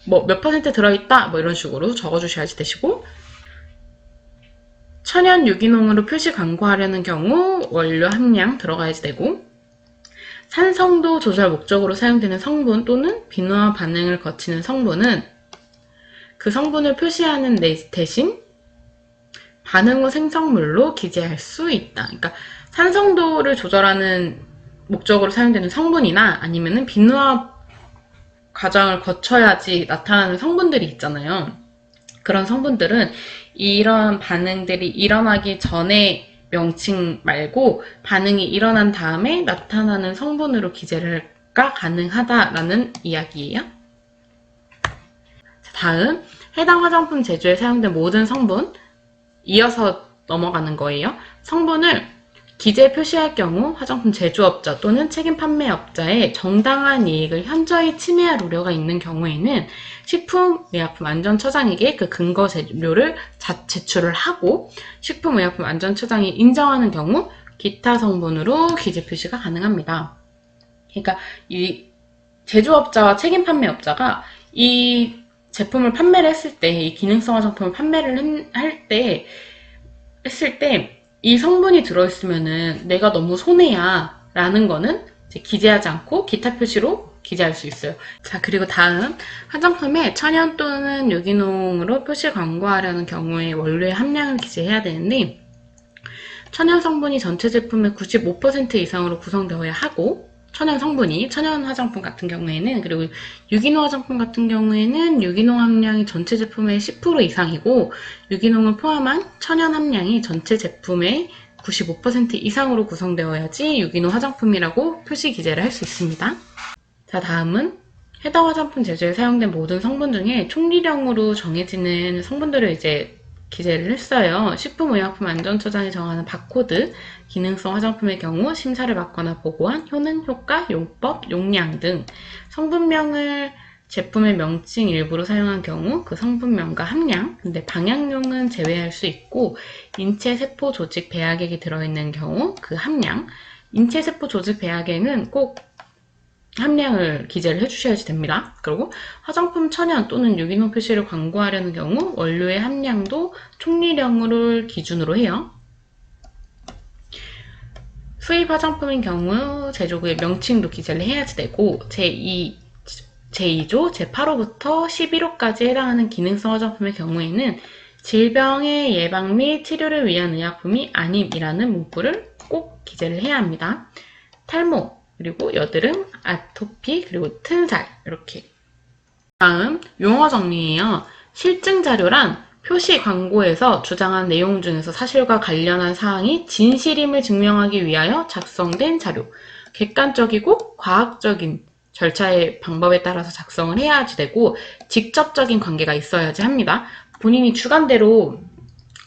뭐 몇 퍼센트 들어있다 뭐 이런 식으로 적어주셔야지 되시고 천연 유기농으로 표시 광고하려는 경우 원료 함량 들어가야지 되고 산성도 조절 목적으로 사용되는 성분 또는 비누화 반응을 거치는 성분은 그 성분을 표시하는 대신 반응 후 생성물로 기재할 수 있다. 그러니까 산성도를 조절하는 목적으로 사용되는 성분이나 아니면은 비누화 과정을 거쳐야지 나타나는 성분들이 있잖아요. 그런 성분들은 이런 반응들이 일어나기 전에 명칭 말고 반응이 일어난 다음에 나타나는 성분으로 기재가 가능하다라는 이야기예요. 다음, 해당 화장품 제조에 사용된 모든 성분 이어서 넘어가는 거예요. 성분을 기재 표시할 경우 화장품 제조업자 또는 책임 판매업자의 정당한 이익을 현저히 침해할 우려가 있는 경우에는 식품의약품안전처장에게 그 근거 재료를 제출을 하고 식품의약품안전처장이 인정하는 경우 기타 성분으로 기재 표시가 가능합니다. 그러니까 이 제조업자와 책임 판매업자가 이 제품을 판매를 했을 때, 이 기능성 화장품을 판매를 했을 때 이 성분이 들어있으면은 내가 너무 손해야 라는 거는 이제 기재하지 않고 기타 표시로 기재할 수 있어요. 자, 그리고 다음 화장품에 천연 또는 유기농으로 표시 광고하려는 경우에 원료의 함량을 기재해야 되는데 천연 성분이 전체 제품의 95% 이상으로 구성되어야 하고 천연 성분이 천연 화장품 같은 경우에는 그리고 유기농 화장품 같은 경우에는 유기농 함량이 전체 제품의 10% 이상이고 유기농을 포함한 천연 함량이 전체 제품의 95% 이상으로 구성되어야지 유기농 화장품이라고 표시 기재를 할 수 있습니다. 자, 다음은 해당 화장품 제조에 사용된 모든 성분 중에 총리령으로 정해지는 성분들을 이제 기재를 했어요. 식품의약품안전처장이 정하는 바코드, 기능성 화장품의 경우 심사를 받거나 보고한 효능, 효과, 용법, 용량 등 성분명을 제품의 명칭 일부로 사용한 경우 그 성분명과 함량, 근데 방향용은 제외할 수 있고 인체 세포 조직 배합액이 들어있는 경우 그 함량, 인체 세포 조직 배합액은 꼭 함량을 기재를 해주셔야지 됩니다. 그리고 화장품 천연 또는 유기농 표시를 광고하려는 경우 원료의 함량도 총리령을 기준으로 해요. 수입 화장품인 경우 제조국의 명칭도 기재를 해야지 되고 제2조 제8호부터 11호까지 해당하는 기능성 화장품의 경우에는 질병의 예방 및 치료를 위한 의약품이 아님이라는 문구를 꼭 기재를 해야 합니다. 탈모, 그리고 여드름, 아토피, 그리고 튼살 이렇게. 다음 용어 정리예요. 실증 자료란 표시 광고에서 주장한 내용 중에서 사실과 관련한 사항이 진실임을 증명하기 위하여 작성된 자료. 객관적이고 과학적인 절차의 방법에 따라서 작성을 해야지 되고 직접적인 관계가 있어야지 합니다. 본인이 주관대로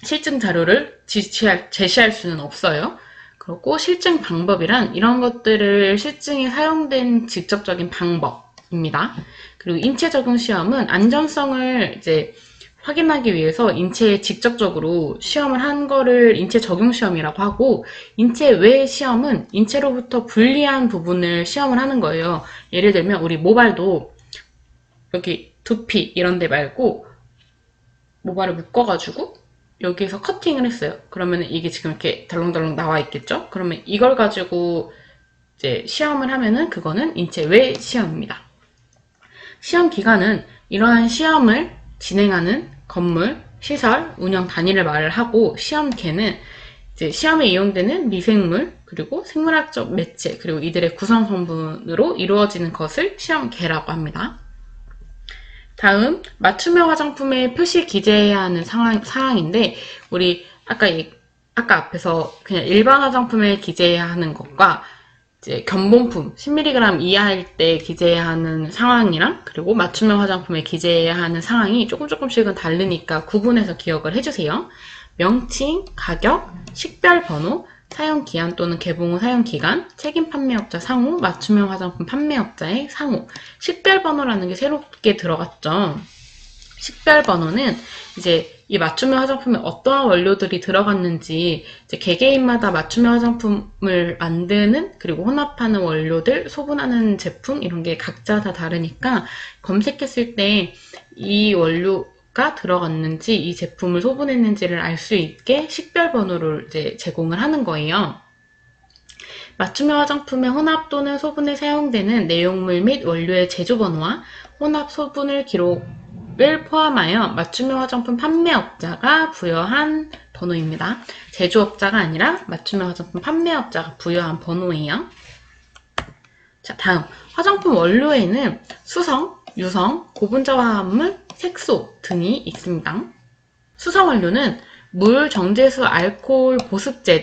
실증 자료를 제시할 수는 없어요. 그리고 실증 방법이란 이런 것들을 실증에 사용된 직접적인 방법입니다. 그리고 인체 적용 시험은 안전성을 이제 확인하기 위해서 인체에 직접적으로 시험을 한 거를 인체 적용 시험이라고 하고 인체 외 시험은 인체로부터 분리한 부분을 시험을 하는 거예요. 예를 들면 우리 모발도 여기 두피 이런 데 말고 모발을 묶어가지고 여기에서 커팅을 했어요. 그러면 이게 지금 이렇게 덜렁덜렁 나와 있겠죠? 그러면 이걸 가지고 이제 시험을 하면은 그거는 인체 외 시험입니다. 시험 기간은 이러한 시험을 진행하는 건물, 시설, 운영 단위를 말을 하고 시험계는 이제 시험에 이용되는 미생물, 그리고 생물학적 매체, 그리고 이들의 구성 성분으로 이루어지는 것을 시험계라고 합니다. 다음, 맞춤형 화장품에 표시 기재해야 하는 사항인데, 우리 아까 앞에서 그냥 일반 화장품에 기재해야 하는 것과 이제 견본품 10mg 이하일 때 기재해야 하는 상황이랑 그리고 맞춤형 화장품에 기재해야 하는 상황이 조금씩은 다르니까 구분해서 기억을 해주세요. 명칭, 가격, 식별 번호, 사용 기한 또는 개봉 후 사용 기간, 책임 판매업자 상호, 맞춤형 화장품 판매업자의 상호. 식별 번호라는 게 새롭게 들어갔죠. 식별 번호는 이제 이 맞춤형 화장품에 어떠한 원료들이 들어갔는지 이제 개개인마다 맞춤형 화장품을 만드는 그리고 혼합하는 원료들, 소분하는 제품 이런 게 각자 다 다르니까 검색했을 때 이 원료가 들어갔는지 이 제품을 소분했는지를 알 수 있게 식별 번호를 이제 제공을 하는 거예요. 맞춤형 화장품의 혼합 또는 소분에 사용되는 내용물 및 원료의 제조 번호와 혼합 소분을 기록을 포함하여 맞춤형 화장품 판매업자가 부여한 번호입니다. 제조업자가 아니라 맞춤형 화장품 판매업자가 부여한 번호예요. 자, 다음 화장품 원료에는 수성, 유성, 고분자 화합물, 색소 등이 있습니다. 수성 원료는 물, 정제수, 알코올, 보습제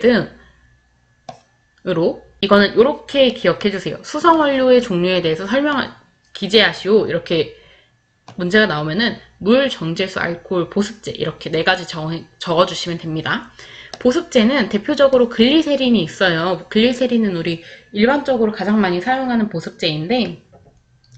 등으로 이거는 이렇게 기억해주세요. 수성 원료의 종류에 대해서 기재하시오. 이렇게 문제가 나오면은 물, 정제수, 알코올, 보습제 이렇게 4가지 적어주시면 됩니다. 보습제는 대표적으로 글리세린이 있어요. 글리세린은 우리 일반적으로 가장 많이 사용하는 보습제인데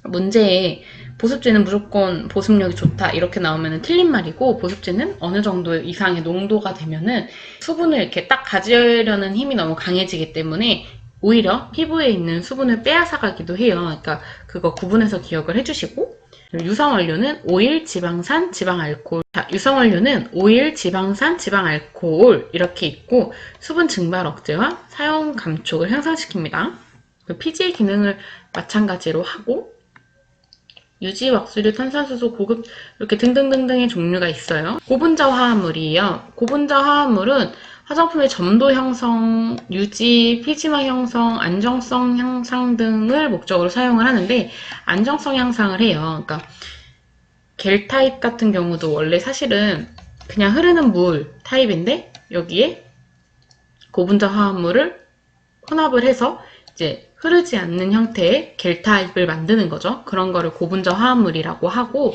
문제에 보습제는 무조건 보습력이 좋다 이렇게 나오면 틀린 말이고 보습제는 어느 정도 이상의 농도가 되면은 수분을 이렇게 딱 가지려는 힘이 너무 강해지기 때문에 오히려 피부에 있는 수분을 빼앗아가기도 해요. 그러니까 그거 구분해서 기억을 해주시고 유성원료는 오일, 지방산, 지방알코올. 자, 유성원료는 오일, 지방산, 지방알코올 이렇게 있고 수분 증발 억제와 사용 감촉을 향상시킵니다. 피지의 기능을 마찬가지로 하고 유지, 왁스류, 탄산수소, 고급 이렇게 등등등등의 종류가 있어요. 고분자 화합물이에요. 고분자 화합물은 화장품의 점도 형성, 유지, 피지마 형성, 안정성 향상 등을 목적으로 사용을 하는데 안정성 향상을 해요. 그러니까 겔 타입 같은 경우도 원래 사실은 그냥 흐르는 물 타입인데 여기에 고분자 화합물을 혼합을 해서 이제 흐르지 않는 형태의 겔 타입을 만드는 거죠. 그런 거를 고분자 화합물이라고 하고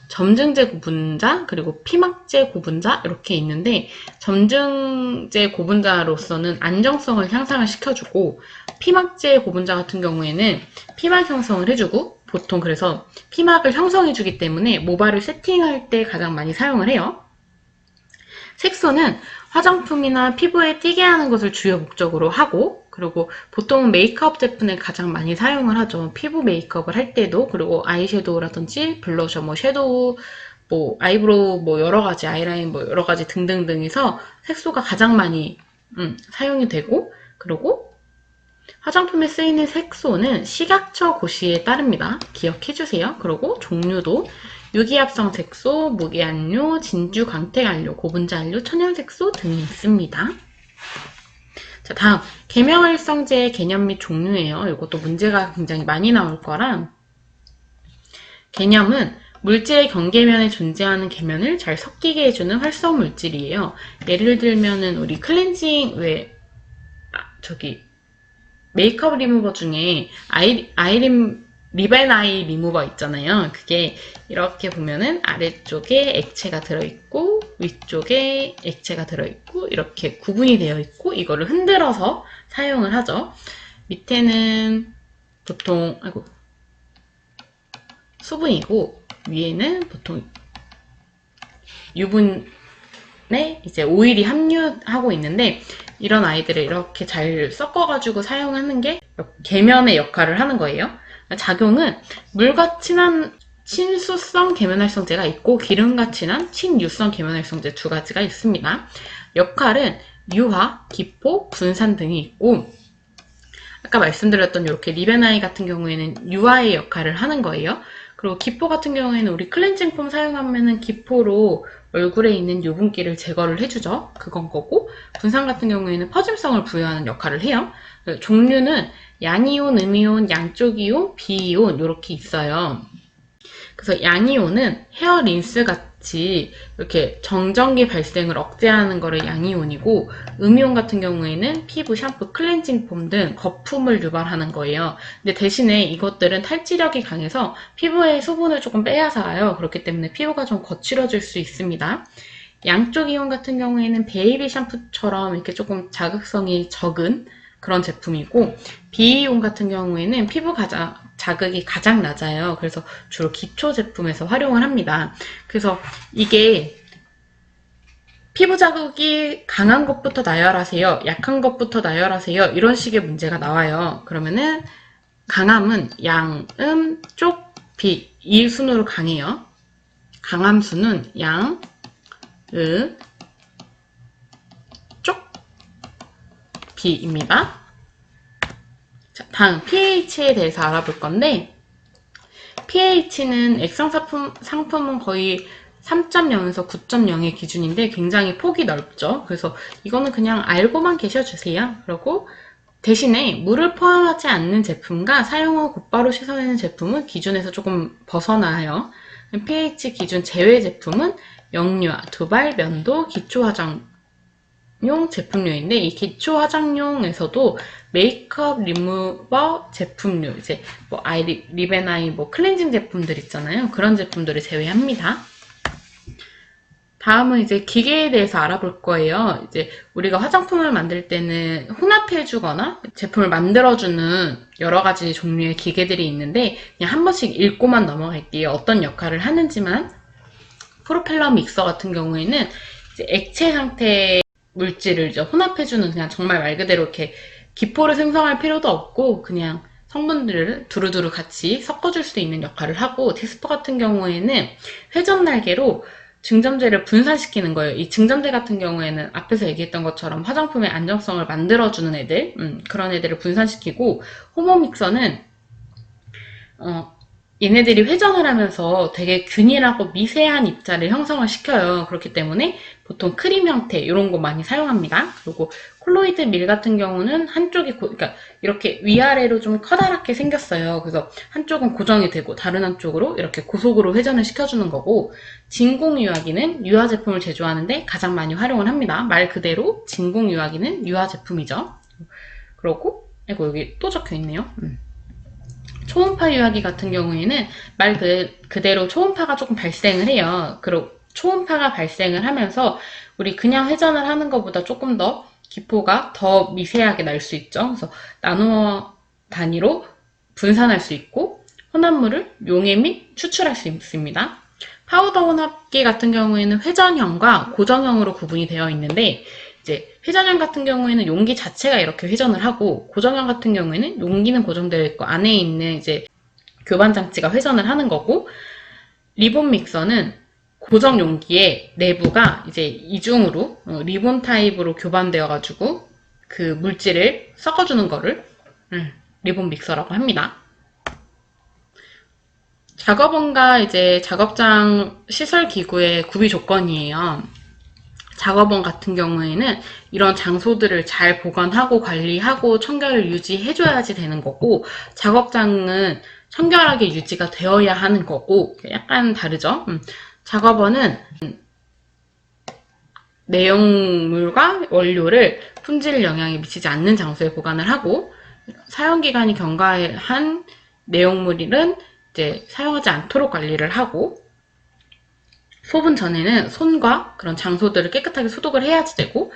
점증제 고분자 그리고 피막제 고분자 이렇게 있는데 점증제 고분자로서는 안정성을 향상을 시켜주고 피막제 고분자 같은 경우에는 피막 형성을 해주고 보통 그래서 피막을 형성해주기 때문에 모발을 세팅할 때 가장 많이 사용을 해요. 색소는 화장품이나 피부에 띄게 하는 것을 주요 목적으로 하고 그리고 보통 메이크업 제품에 가장 많이 사용을 하죠. 피부 메이크업을 할 때도 그리고 아이섀도우라든지 블러셔, 섀도우, 아이브로우, 여러 가지 아이라인, 여러 가지 등등등에서 색소가 가장 많이 사용이 되고 그리고 화장품에 쓰이는 색소는 식약처 고시에 따릅니다. 기억해주세요. 그리고 종류도 유기합성 색소, 무기안료, 진주 광택안료, 고분자안료, 천연색소 등이 있습니다. 자, 다음 계면활성제의 개념 및 종류예요. 이것도 문제가 굉장히 많이 나올 거라 개념은 물질의 경계면에 존재하는 계면을 잘 섞이게 해주는 활성 물질이에요. 예를 들면은 우리 클렌징 메이크업 리무버 중에 립 앤 아이 리무버 있잖아요. 그게 이렇게 보면은 아래쪽에 액체가 들어있고 위쪽에 액체가 들어있고 이렇게 구분이 되어 있고 이거를 흔들어서 사용을 하죠. 밑에는 보통 수분이고 위에는 보통 유분에 이제 오일이 함유하고 있는데 이런 아이들을 이렇게 잘 섞어가지고 사용하는 게 계면의 역할을 하는 거예요. 작용은 물과 친한 친수성 계면활성제가 있고 기름과 친한 친유성 계면활성제 두 가지가 있습니다. 역할은 유화, 기포, 분산 등이 있고 아까 말씀드렸던 이렇게 리베나이 같은 경우에는 유화의 역할을 하는 거예요. 그리고 기포 같은 경우에는 우리 클렌징 폼 사용하면은 기포로 얼굴에 있는 유분기를 제거를 해주죠. 그건 거고 분산 같은 경우에는 퍼짐성을 부여하는 역할을 해요. 종류는 양이온, 음이온, 양쪽이온, 비이온 이렇게 있어요. 그래서 양이온은 헤어 린스 같이 이렇게 정전기 발생을 억제하는 거를 양이온이고 음이온 같은 경우에는 피부, 샴푸, 클렌징 폼 등 거품을 유발하는 거예요. 근데 대신에 이것들은 탈지력이 강해서 피부에 수분을 조금 빼앗아요. 그렇기 때문에 피부가 좀 거칠어질 수 있습니다. 양쪽 이온 같은 경우에는 베이비 샴푸처럼 이렇게 조금 자극성이 적은 그런 제품이고 비이온 같은 경우에는 피부 자극이 가장 낮아요. 그래서 주로 기초 제품에서 활용을 합니다. 그래서 이게 피부 자극이 강한 것부터 나열하세요. 약한 것부터 나열하세요. 이런 식의 문제가 나와요. 그러면은 강함은 양, 쪽, 비 이 순으로 강해요. 강함수는 양, 쪽, 비입니다. 자, 다음 pH에 대해서 알아볼 건데 pH는 액상 상품은 거의 3.0에서 9.0의 기준인데 굉장히 폭이 넓죠. 그래서 이거는 그냥 알고만 계셔주세요. 그리고 대신에 물을 포함하지 않는 제품과 사용 후 곧바로 씻어내는 제품은 기준에서 조금 벗어나요. pH 기준 제외 제품은 영유아, 두발, 면도, 기초 화장용 제품류인데 이 기초 화장용에서도 메이크업 리무버 제품류, 이제 뭐 아이 리베나이 뭐 클렌징 제품들 있잖아요. 그런 제품들을 제외합니다. 다음은 이제 기계에 대해서 알아볼 거예요. 이제 우리가 화장품을 만들 때는 혼합해주거나 제품을 만들어주는 여러 가지 종류의 기계들이 있는데 그냥 한 번씩 읽고만 넘어갈게요. 어떤 역할을 하는지만. 프로펠러 믹서 같은 경우에는 이제 액체 상태의 물질을 이제 혼합해주는 그냥 정말 말 그대로 이렇게 기포를 생성할 필요도 없고 그냥 성분들을 두루두루 같이 섞어줄 수 있는 역할을 하고 디스퍼 같은 경우에는 회전 날개로 증점제를 분산시키는 거예요. 이 증점제 같은 경우에는 앞에서 얘기했던 것처럼 화장품의 안정성을 만들어주는 애들, 그런 애들을 분산시키고 호모 믹서는 얘네들이 회전을 하면서 되게 균일하고 미세한 입자를 형성을 시켜요. 그렇기 때문에 보통 크림 형태 이런 거 많이 사용합니다. 그리고 콜로이드 밀 같은 경우는 한쪽이 그러니까 이렇게 위아래로 좀 커다랗게 생겼어요. 그래서 한쪽은 고정이 되고 다른 한쪽으로 이렇게 고속으로 회전을 시켜주는 거고 진공유화기는 유화 제품을 제조하는데 가장 많이 활용을 합니다. 말 그대로 진공유화기는 유화 제품이죠. 그리고 이거 여기 또 적혀 있네요. 초음파 유화기 같은 경우에는 말 그대로 초음파가 조금 발생을 해요. 그리고 초음파가 발생을 하면서 우리 그냥 회전을 하는 것보다 조금 더 기포가 더 미세하게 날 수 있죠. 그래서 나노 단위로 분산할 수 있고 혼합물을 용해 및 추출할 수 있습니다. 파우더 혼합기 같은 경우에는 회전형과 고정형으로 구분이 되어 있는데 이제 회전형 같은 경우에는 용기 자체가 이렇게 회전을 하고 고정형 같은 경우에는 용기는 고정되어 있고 안에 있는 이제 교반 장치가 회전을 하는 거고 리본 믹서는 고정 용기의 내부가 이제 이중으로 리본 타입으로 교반되어 가지고 그 물질을 섞어주는 거를 리본 믹서라고 합니다. 작업원과 이제 작업장 시설 기구의 구비 조건이에요. 작업원 같은 경우에는 이런 장소들을 잘 보관하고 관리하고 청결을 유지해줘야지 되는 거고 작업장은 청결하게 유지가 되어야 하는 거고 약간 다르죠. 작업원은 내용물과 원료를 품질 영향에 미치지 않는 장소에 보관을 하고 사용기간이 경과한 내용물은 이제 사용하지 않도록 관리를 하고 소분 전에는 손과 그런 장소들을 깨끗하게 소독을 해야지 되고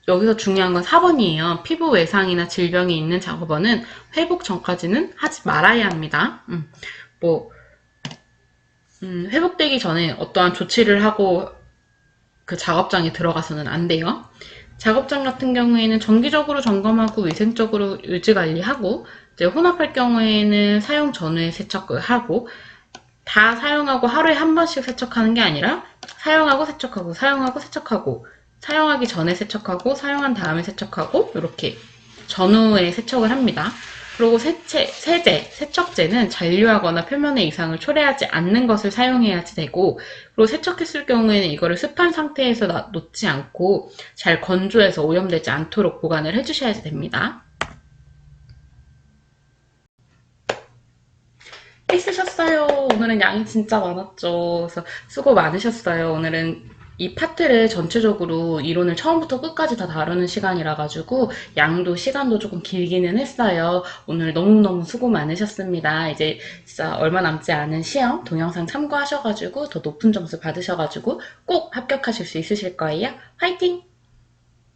여기서 중요한 건 4번이에요. 피부 외상이나 질병이 있는 작업원은 회복 전까지는 하지 말아야 합니다. 회복되기 전에 어떠한 조치를 하고 그 작업장에 들어가서는 안 돼요. 작업장 같은 경우에는 정기적으로 점검하고 위생적으로 유지 관리하고 이제 혼합할 경우에는 사용 전후에 세척을 하고 다 사용하고 하루에 한 번씩 세척하는 게 아니라 사용하고 세척하고 사용하고 세척하고 사용하기 전에 세척하고 사용한 다음에 세척하고 이렇게 전후에 세척을 합니다. 그리고 세척제는 잔류하거나 표면에 이상을 초래하지 않는 것을 사용해야지 되고, 그리고 세척했을 경우에는 이거를 습한 상태에서 놓지 않고 잘 건조해서 오염되지 않도록 보관을 해주셔야 됩니다. 있으셨어요. 오늘은 양이 진짜 많았죠. 그래서 수고 많으셨어요. 오늘은 이 파트를 전체적으로 이론을 처음부터 끝까지 다 다루는 시간이라 가지고 양도 시간도 조금 길기는 했어요. 오늘 너무너무 수고 많으셨습니다. 이제 진짜 얼마 남지 않은 시험 동영상 참고하셔가지고 더 높은 점수 받으셔가지고 꼭 합격하실 수 있으실 거예요. 화이팅!